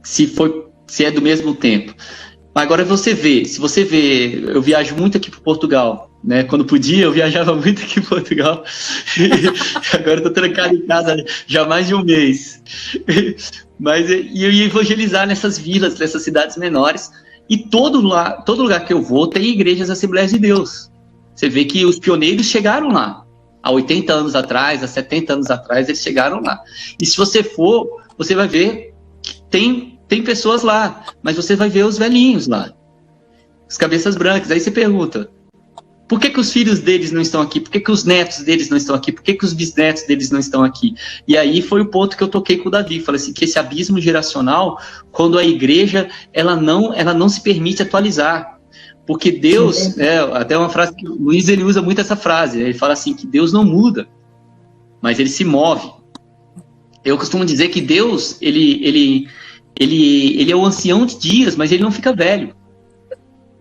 Se é do mesmo tempo. Agora se você vê, eu viajo muito aqui para Portugal, né? Quando podia, eu viajava muito aqui para Portugal. Agora eu tô trancado em casa já há mais de um mês. Mas eu ia evangelizar nessas vilas, nessas cidades menores. E todo lugar que eu vou tem igrejas Assembleias de Deus. Você vê que os pioneiros chegaram lá. Há 80 anos atrás, há 70 anos atrás, eles chegaram lá. E se você for, você vai ver que tem pessoas lá, mas você vai ver os velhinhos lá, os cabeças brancas. Aí você pergunta, por que os filhos deles não estão aqui? Por que os netos deles não estão aqui? Por que os bisnetos deles não estão aqui? E aí foi o ponto que eu toquei com o Davi. Falei assim, que esse abismo geracional, quando a igreja ela não se permite atualizar. Porque Deus, até uma frase que o Luiz ele usa muito essa frase, ele fala assim, que Deus não muda, mas ele se move. Eu costumo dizer que Deus, ele é o ancião de dias, mas ele não fica velho.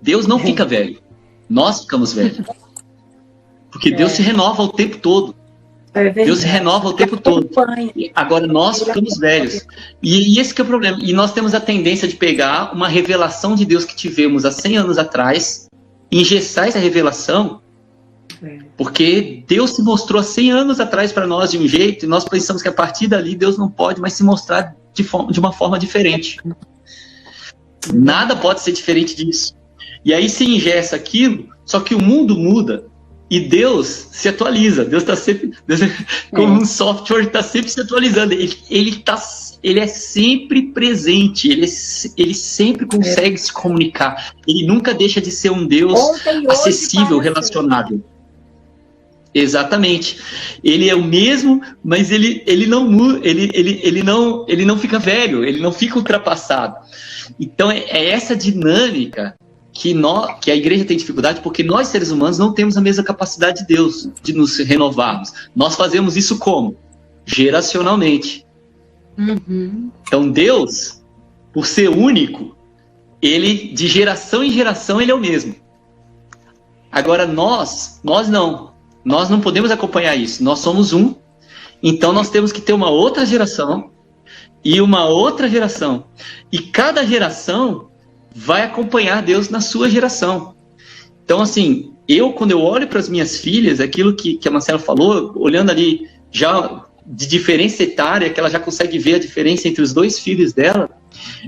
Deus não fica velho. Nós ficamos velhos. Porque Deus se renova o tempo todo. Deus se renova o tempo todo. Agora nós ficamos velhos. E esse que é o problema. E nós temos a tendência de pegar uma revelação de Deus que tivemos há 100 anos atrás, engessar essa revelação, porque Deus se mostrou há 100 anos atrás para nós de um jeito, e nós pensamos que a partir dali Deus não pode mais se mostrar de uma forma diferente. Nada pode ser diferente disso. E aí se engessa aquilo, só que o mundo muda e Deus se atualiza. Deus está sempre, como um software, está sempre se atualizando. Ele é sempre presente, ele sempre consegue se comunicar. Ele nunca deixa de ser um Deus acessível, relacionável. Exatamente. Ele é o mesmo, mas ele não muda, ele não fica velho, ele não fica ultrapassado. Então é essa dinâmica que a igreja tem dificuldade, porque nós, seres humanos, não temos a mesma capacidade de Deus de nos renovarmos. Nós fazemos isso como? Geracionalmente. Então Deus, por ser único, ele, de geração em geração, ele é o mesmo. Agora nós não. Nós não podemos acompanhar isso. Nós somos um. Então nós temos que ter uma outra geração e uma outra geração. E cada geração vai acompanhar Deus na sua geração. Então, assim, quando eu olho para as minhas filhas, aquilo que a Marcela falou, olhando ali já de diferença etária, que ela já consegue ver a diferença entre os dois filhos dela,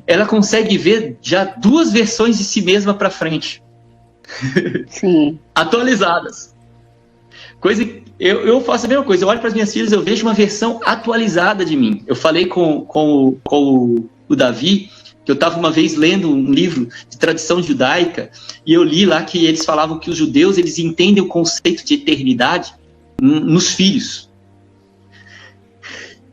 ela consegue ver já duas versões de si mesma para frente. Sim. Atualizadas. Eu faço a mesma coisa, eu olho para as minhas filhas, eu vejo uma versão atualizada de mim. Eu falei com o Davi, que eu estava uma vez lendo um livro de tradição judaica, e eu li lá que eles falavam que os judeus, eles entendem o conceito de eternidade nos filhos.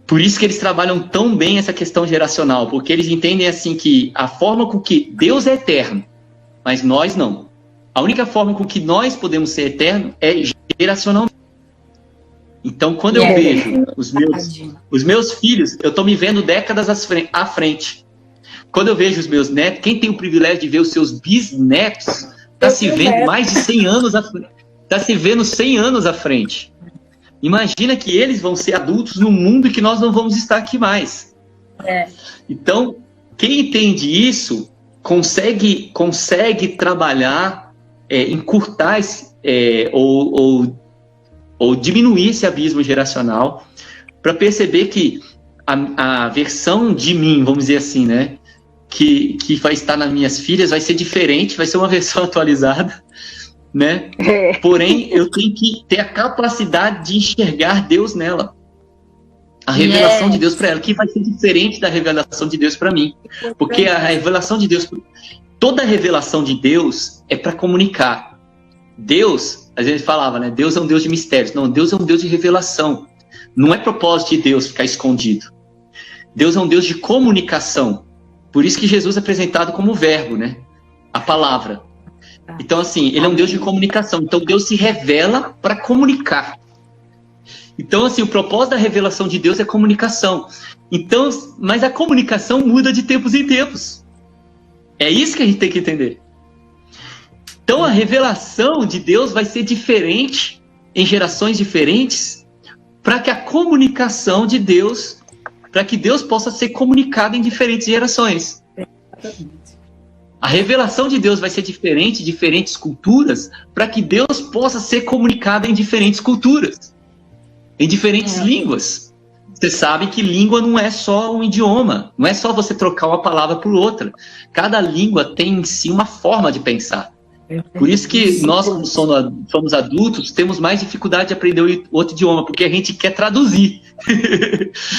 Por isso que eles trabalham tão bem essa questão geracional, porque eles entendem assim que a forma com que Deus é eterno, mas nós não. A única forma com que nós podemos ser eternos é geracionalmente. Então, quando eu vejo os meus filhos, eu estou me vendo décadas à frente. Quando eu vejo os meus netos, quem tem o privilégio de ver os seus bisnetos, está se vendo mais de 100 anos à frente. Está se vendo 100 anos à frente. Imagina que eles vão ser adultos num mundo que nós não vamos estar aqui mais. Então, quem entende isso, consegue trabalhar, encurtar ou diminuir esse abismo geracional, para perceber que a versão de mim, vamos dizer assim, né, que vai estar nas minhas filhas vai ser diferente, vai ser uma versão atualizada, né? Porém, eu tenho que ter a capacidade de enxergar Deus nela. A revelação de Deus para ela, que vai ser diferente da revelação de Deus para mim. Porque a revelação de Deus, toda a revelação de Deus é para comunicar. Deus, a gente falava, né? Deus é um Deus de mistérios. Não, Deus é um Deus de revelação. Não é propósito de Deus ficar escondido. Deus é um Deus de comunicação. Por isso que Jesus é apresentado como o verbo, né? A palavra. Então, assim, ele é um Deus de comunicação. Então, Deus se revela para comunicar. Então, assim, o propósito da revelação de Deus é comunicação. Então, mas a comunicação muda de tempos em tempos. É isso que a gente tem que entender. Então, a revelação de Deus vai ser diferente em gerações diferentes, para que a comunicação de Deus, para que Deus possa ser comunicado em diferentes gerações. A revelação de Deus vai ser diferente em diferentes culturas, para que Deus possa ser comunicado em diferentes culturas, em diferentes línguas. Você sabe que língua não é só um idioma, não é só você trocar uma palavra por outra. Cada língua tem em si uma forma de pensar. Por isso que nós, como somos adultos, temos mais dificuldade de aprender outro idioma, porque a gente quer traduzir.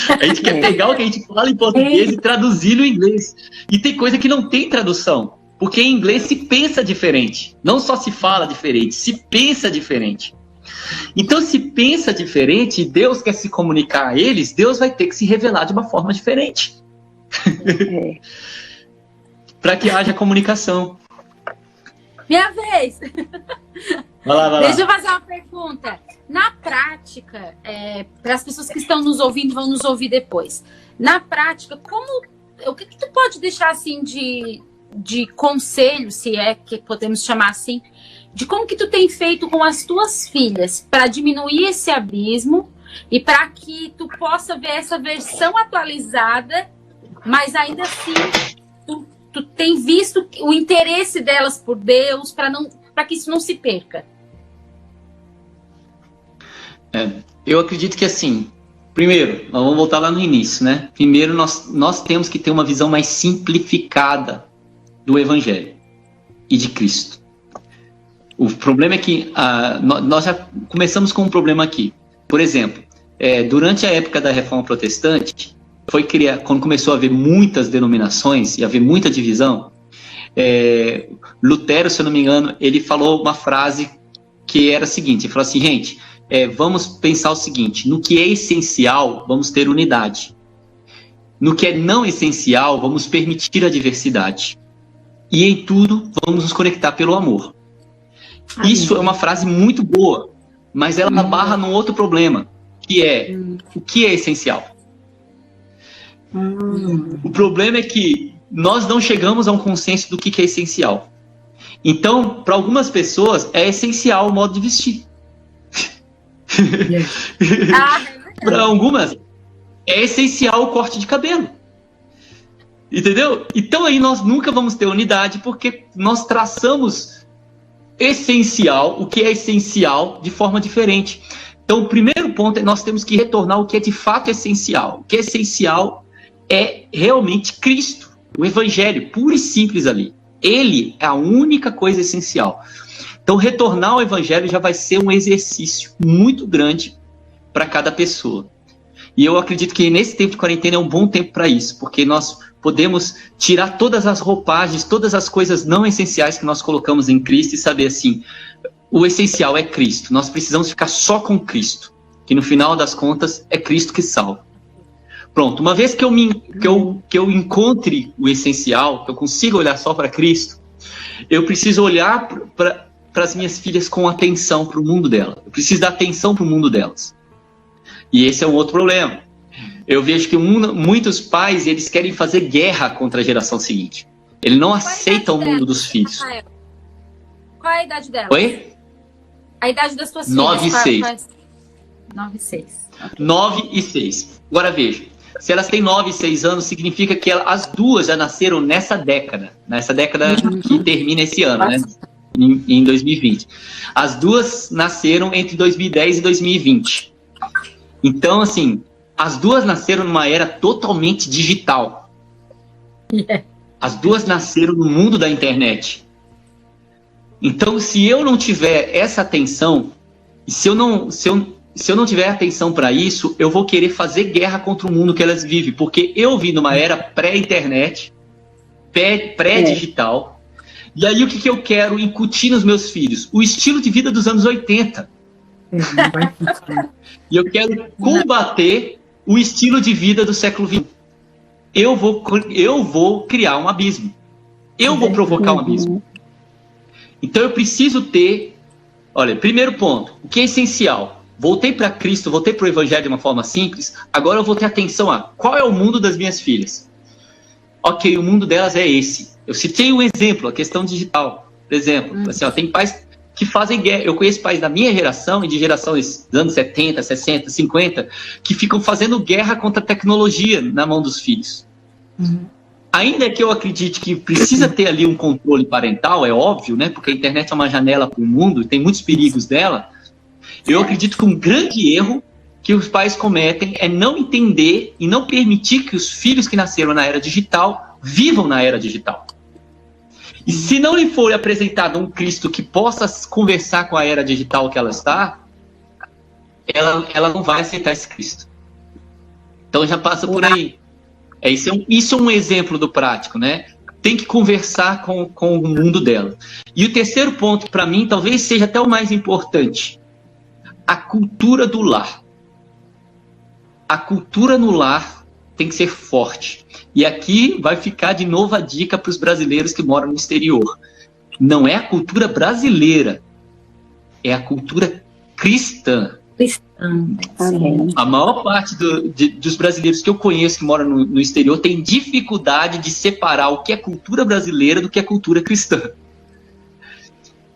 A gente quer pegar o que a gente fala em português e traduzir no inglês. E tem coisa que não tem tradução, porque em inglês se pensa diferente. Não só se fala diferente, se pensa diferente. Então, se pensa diferente e Deus quer se comunicar a eles, Deus vai ter que se revelar de uma forma diferente. Para que haja comunicação. Minha vez! Vai lá. Deixa eu fazer uma pergunta. Na prática, para as pessoas que estão nos ouvindo, vão nos ouvir depois. Na prática, o que tu pode deixar assim de conselho, se é que podemos chamar assim, de como que tu tem feito com as tuas filhas para diminuir esse abismo e para que tu possa ver essa versão atualizada, mas ainda assim tu tem visto o interesse delas por Deus para que isso não se perca? Eu acredito que assim, primeiro, nós vamos voltar lá no início, né? Primeiro, nós temos que ter uma visão mais simplificada do Evangelho e de Cristo. O problema é que nós já começamos com um problema aqui. Por exemplo, durante a época da Reforma Protestante, quando começou a haver muitas denominações e haver muita divisão, Lutero, se eu não me engano, ele falou uma frase que era a seguinte, ele falou assim, gente, vamos pensar o seguinte, no que é essencial, vamos ter unidade. No que é não essencial, vamos permitir a diversidade. E em tudo, vamos nos conectar pelo amor. Amém. Isso é uma frase muito boa, mas ela barra num outro problema, que é o que é essencial. O problema é que nós não chegamos a um consenso do que é essencial. Então, para algumas pessoas, é essencial o modo de vestir. Para algumas, é essencial o corte de cabelo. Entendeu? Então aí nós nunca vamos ter unidade, porque nós traçamos o que é essencial de forma diferente. Então o primeiro ponto é nós temos que retornar ao que é de fato essencial. O que é essencial é realmente Cristo, o Evangelho, puro e simples ali. Ele é a única coisa essencial. Então retornar ao Evangelho já vai ser um exercício muito grande para cada pessoa. E eu acredito que nesse tempo de quarentena é um bom tempo para isso, porque nós podemos tirar todas as roupagens, todas as coisas não essenciais que nós colocamos em Cristo e saber assim, o essencial é Cristo. Nós precisamos ficar só com Cristo, que no final das contas é Cristo que salva. Pronto, uma vez que eu encontre o essencial, que eu consiga olhar só para Cristo, eu preciso olhar para as minhas filhas com atenção para o mundo dela. Eu preciso dar atenção para o mundo delas. E esse é um outro problema. Eu vejo que muitos pais, eles querem fazer guerra contra a geração seguinte. Eles não aceitam o mundo dos filhos. Rafael? Qual é a idade dela? Oi? A idade das suas filhas. 9 e 6. 9 e 6. 9 e 6. Agora veja. Se elas têm 9 e 6 anos, significa que as duas já nasceram nessa década. Nessa década que termina esse ano, né? Em 2020. As duas nasceram entre 2010 e 2020. Então, assim, as duas nasceram numa era totalmente digital. As duas nasceram no mundo da internet. Então, se eu não tiver essa atenção, e se eu não tiver atenção para isso, eu vou querer fazer guerra contra o mundo que elas vivem, porque eu vim numa era pré-internet, pré-digital, e aí o que eu quero incutir nos meus filhos? O estilo de vida dos anos 80. E eu quero combater o estilo de vida do século XX. Eu vou criar um abismo. Eu vou provocar um abismo. Então eu preciso ter... Olha, primeiro ponto, o que é essencial? Voltei para Cristo, voltei para o Evangelho de uma forma simples, agora eu vou ter atenção a qual é o mundo das minhas filhas. Ok, o mundo delas é esse. Eu citei um exemplo, a questão digital. Por exemplo, assim, tem pais que fazem guerra. Eu conheço pais da minha geração e de gerações dos anos 70, 60, 50, que ficam fazendo guerra contra a tecnologia na mão dos filhos. ainda que eu acredite que precisa ter ali um controle parental, é óbvio, né? Porque a internet é uma janela para o mundo e tem muitos perigos dela. Eu acredito que um grande erro que os pais cometem é não entender e não permitir que os filhos que nasceram na era digital vivam na era digital. E se não lhe for apresentado um Cristo que possa conversar com a era digital que ela está, ela não vai aceitar esse Cristo. Então já passa por aí. Isso é um exemplo do prático, né? Tem que conversar com o mundo dela. E o terceiro ponto, para mim, talvez seja até o mais importante. A cultura do lar. A cultura no lar tem que ser forte. E aqui vai ficar de novo a dica para os brasileiros que moram no exterior. Não é a cultura brasileira, é a cultura cristã. A maior parte dos brasileiros que eu conheço que moram no exterior tem dificuldade de separar o que é cultura brasileira do que é cultura cristã.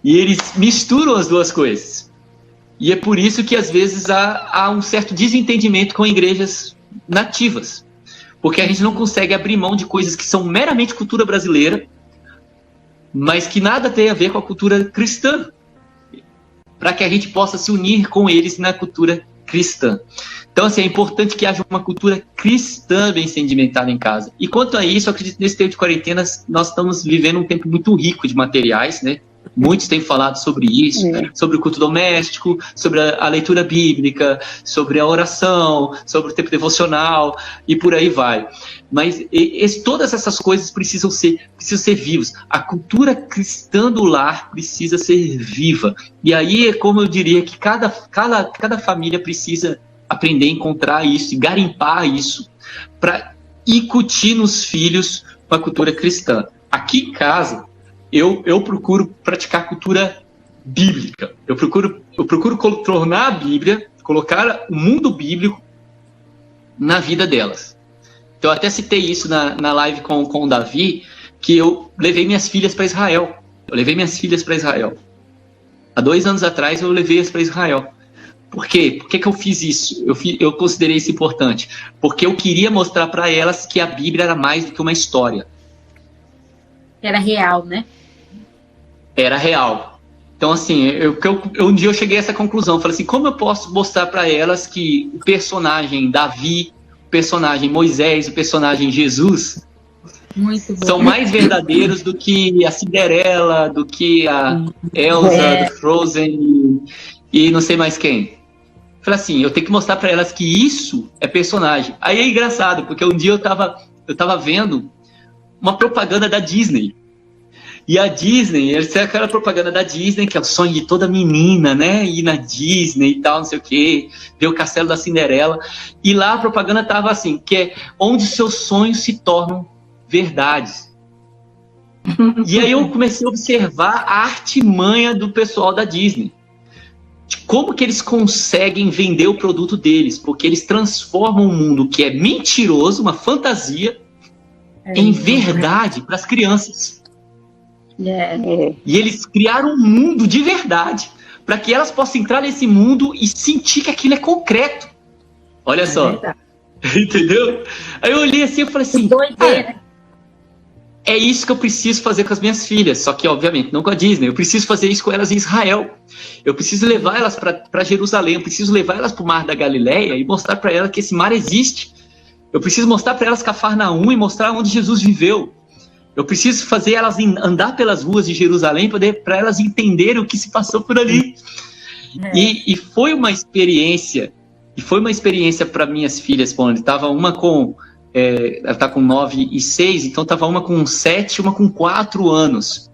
E eles misturam as duas coisas. E é por isso que às vezes há um certo desentendimento com igrejas nativas. Porque a gente não consegue abrir mão de coisas que são meramente cultura brasileira, mas que nada tem a ver com a cultura cristã, para que a gente possa se unir com eles na cultura cristã. Então, assim, é importante que haja uma cultura cristã bem sedimentada em casa. E quanto a isso, eu acredito que nesse tempo de quarentena nós estamos vivendo um tempo muito rico de materiais, né? Muitos têm falado sobre isso, sobre o culto doméstico, sobre a leitura bíblica, sobre a oração, sobre o tempo devocional e por aí vai. Mas todas essas coisas precisam ser vivas. A cultura cristã do lar precisa ser viva. E aí é como eu diria que cada família precisa aprender a encontrar isso e garimpar isso para incutir nos filhos uma cultura cristã. Aqui em casa, eu procuro praticar cultura bíblica. Eu procuro tornar a Bíblia, colocar o mundo bíblico na vida delas. Então, eu até citei isso na live com o Davi, que eu levei minhas filhas para Israel. Há 2 anos atrás, eu levei-as para Israel. Por quê? Por que eu fiz isso? Eu considerei isso importante. Porque eu queria mostrar para elas que a Bíblia era mais do que uma história. Era real, né? Era real. Então, assim, um dia eu cheguei a essa conclusão. Falei assim, como eu posso mostrar para elas que o personagem Davi, o personagem Moisés, o personagem Jesus são mais verdadeiros do que a Cinderela, do que a Elsa do Frozen e não sei mais quem. Falei assim, eu tenho que mostrar para elas que isso é personagem. Aí é engraçado, porque um dia eu tava vendo uma propaganda da Disney. E a Disney, essa é aquela propaganda da Disney, que é o sonho de toda menina, né? Ir na Disney e tal, não sei o quê, ver o castelo da Cinderela. E lá a propaganda tava assim, que é onde seus sonhos se tornam verdades. E aí eu comecei a observar a artimanha do pessoal da Disney. De como que eles conseguem vender o produto deles, porque eles transformam um mundo que é mentiroso, uma fantasia, em verdade para as crianças. E eles criaram um mundo de verdade para que elas possam entrar nesse mundo e sentir que aquilo é concreto. Olha só. Entendeu? Aí eu olhei assim e falei assim, é isso que eu preciso fazer com as minhas filhas. Só que, obviamente, não com a Disney. Eu preciso fazer isso com elas em Israel. Eu preciso levar elas para Jerusalém. Eu preciso levar elas para o Mar da Galileia e mostrar para elas que esse mar existe. Eu preciso mostrar para elas Cafarnaum e mostrar onde Jesus viveu. Eu preciso fazer elas andar pelas ruas de Jerusalém para elas entenderem o que se passou por ali. E foi uma experiência. E foi uma experiência para minhas filhas, quando estava uma com... ela está com 9 e 6, então estava uma com 7 e uma com 4 anos.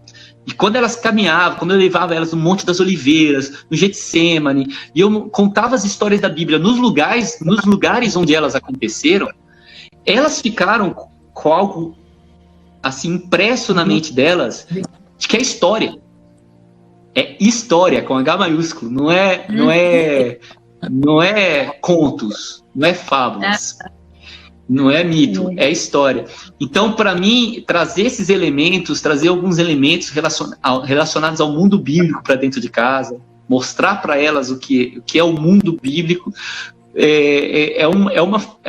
E quando elas caminhavam, quando eu levava elas no Monte das Oliveiras, no Getsêmani, e eu contava as histórias da Bíblia nos lugares onde elas aconteceram, elas ficaram com algo assim impresso na mente delas de que é história. É história com H maiúsculo, não é contos, não é fábulas. Não é mito, é história. Então, para mim, trazer alguns elementos relacionados ao mundo bíblico para dentro de casa, mostrar para elas o que é o mundo bíblico, é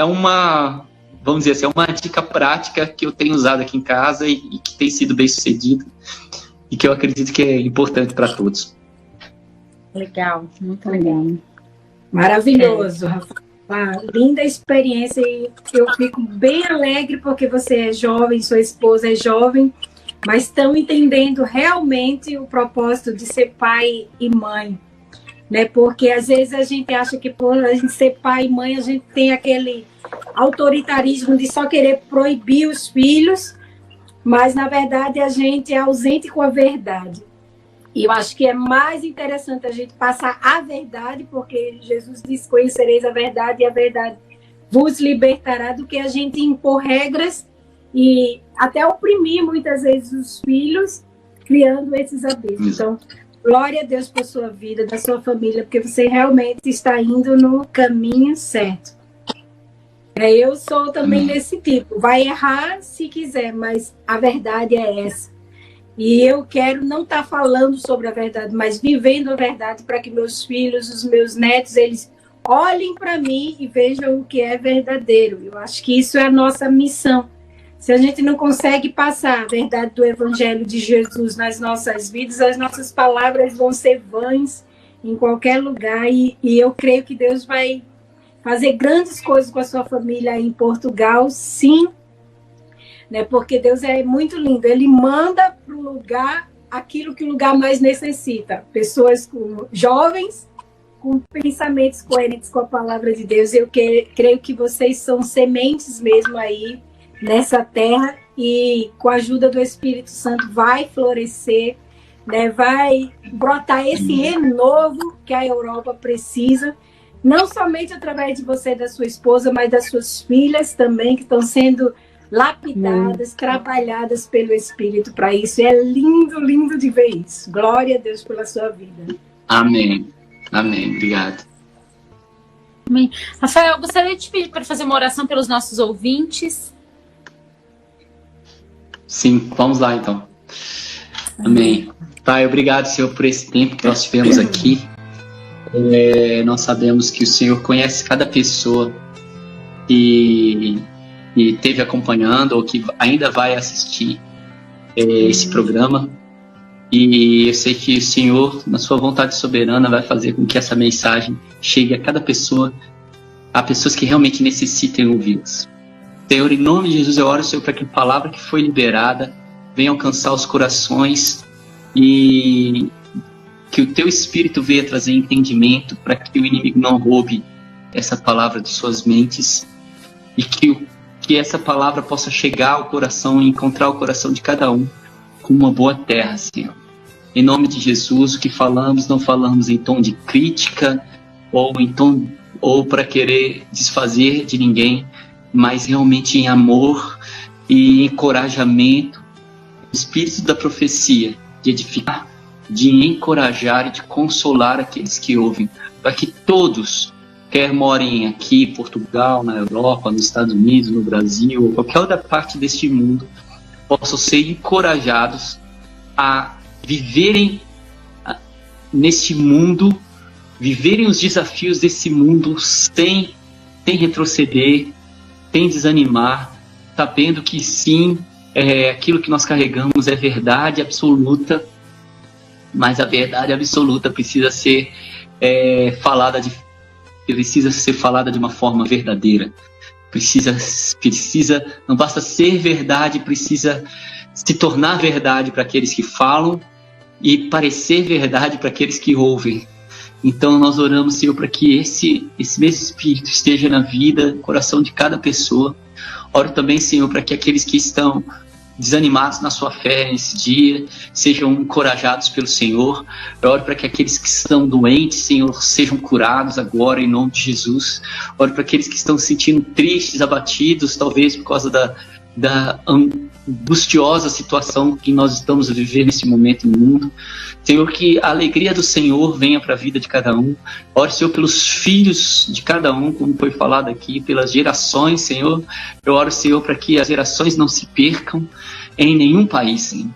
uma vamos dizer assim, é uma dica prática que eu tenho usado aqui em casa e que tem sido bem sucedida e que eu acredito que é importante para todos. Legal, muito legal. Maravilhoso, Rafael. Uma linda experiência e eu fico bem alegre porque você é jovem, sua esposa é jovem, mas estão entendendo realmente o propósito de ser pai e mãe, né? Porque às vezes a gente acha que por a gente ser pai e mãe a gente tem aquele autoritarismo de só querer proibir os filhos, mas na verdade a gente é ausente com a verdade. E eu acho que é mais interessante a gente passar a verdade, porque Jesus disse: conhecereis a verdade e a verdade vos libertará, do que a gente impor regras e até oprimir muitas vezes os filhos, criando esses abusos. Então, glória a Deus por sua vida, da sua família, porque você realmente está indo no caminho certo. Eu sou também desse tipo, vai errar se quiser, mas a verdade é essa. E eu quero não estar falando sobre a verdade, mas vivendo a verdade para que meus filhos, os meus netos, eles olhem para mim e vejam o que é verdadeiro. Eu acho que isso é a nossa missão. Se a gente não consegue passar a verdade do Evangelho de Jesus nas nossas vidas, as nossas palavras vão ser vãs em qualquer lugar. E eu creio que Deus vai fazer grandes coisas com a sua família aí em Portugal, sim. Né, porque Deus é muito lindo, Ele manda para o lugar aquilo que o lugar mais necessita, pessoas jovens com pensamentos coerentes com a palavra de Deus. Eu creio que vocês são sementes mesmo aí nessa terra e com a ajuda do Espírito Santo vai florescer, né, vai brotar esse renovo que a Europa precisa, não somente através de você e da sua esposa, mas das suas filhas também, que estão sendo lapidadas, trabalhadas pelo Espírito para isso. É lindo, lindo de ver isso. Glória a Deus pela sua vida. Amém. Amém. Obrigado. Amém. Rafael, eu gostaria de te pedir para fazer uma oração pelos nossos ouvintes. Sim, vamos lá então. Amém. Pai, obrigado, Senhor, por esse tempo que nós tivemos aqui. Nós sabemos que o Senhor conhece cada pessoa que esteve acompanhando ou que ainda vai assistir esse programa. E eu sei que o Senhor, na sua vontade soberana, vai fazer com que essa mensagem chegue a cada pessoa, a pessoas que realmente necessitem ouvi-las. Senhor, em nome de Jesus, eu oro, Senhor, para que a palavra que foi liberada venha alcançar os corações e que o Teu Espírito venha trazer entendimento para que o inimigo não roube essa palavra de suas mentes e que essa palavra possa chegar ao coração e encontrar o coração de cada um como uma boa terra, Senhor. Em nome de Jesus, o que falamos, não falamos em tom de crítica ou para querer desfazer de ninguém, mas realmente em amor e encorajamento, o espírito da profecia, de edificar, de encorajar e de consolar aqueles que ouvem, para que todos, quer morem aqui em Portugal, na Europa, nos Estados Unidos, no Brasil, ou qualquer outra parte deste mundo, possam ser encorajados a viverem neste mundo, viverem os desafios desse mundo sem retroceder, sem desanimar, sabendo que sim, aquilo que nós carregamos é verdade absoluta, mas a verdade absoluta precisa ser falada de uma forma verdadeira. Precisa, não basta ser verdade, precisa se tornar verdade para aqueles que falam e parecer verdade para aqueles que ouvem. Então nós oramos, Senhor, para que esse mesmo Espírito esteja na vida, no coração de cada pessoa. Oro também, Senhor, para que aqueles que estão desanimados na sua fé nesse dia sejam encorajados pelo Senhor. Eu oro para que aqueles que estão doentes, Senhor, sejam curados agora em nome de Jesus. Oro para aqueles que estão se sentindo tristes, abatidos, talvez por causa da angustiosa situação que nós estamos vivendo nesse momento no mundo. Senhor, que a alegria do Senhor venha para a vida de cada um. Oro, Senhor, pelos filhos de cada um, como foi falado aqui, pelas gerações, Senhor. Eu oro, Senhor, para que as gerações não se percam em nenhum país, Senhor.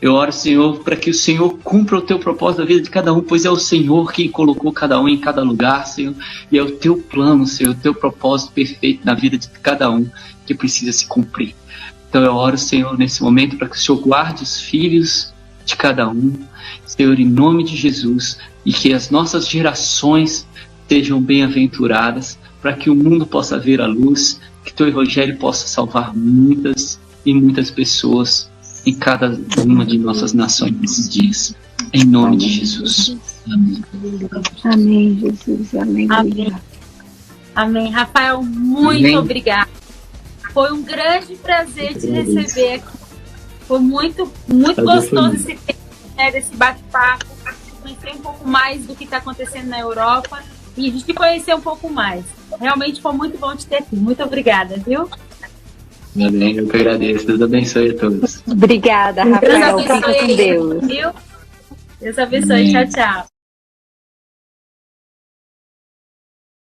Eu oro, Senhor, para que o Senhor cumpra o teu propósito na vida de cada um, pois é o Senhor quem colocou cada um em cada lugar, Senhor, e é o teu plano, Senhor, o teu propósito perfeito na vida de cada um que precisa se cumprir. Então eu oro, Senhor, nesse momento, para que o Senhor guarde os filhos de cada um, Senhor, em nome de Jesus, e que as nossas gerações sejam bem-aventuradas, para que o mundo possa ver a luz, que teu evangelho possa salvar muitas e muitas pessoas em cada uma de nossas nações nesses dias. Em nome de Jesus. Amém. Amém, Jesus. Amém. Amém. Amém. Rafael, muito Amém. obrigada. Foi um grande prazer te receber aqui. Foi muito gostoso esse tempo, né, desse bate-papo, conhecer um pouco mais do que está acontecendo na Europa e a gente conhecer um pouco mais. Realmente foi muito bom te ter aqui. Muito obrigada, viu? Amém, eu que agradeço. Deus abençoe a todos. Obrigada, Rafael. Fica com Deus. Viu? Deus abençoe. Tchau, tchau.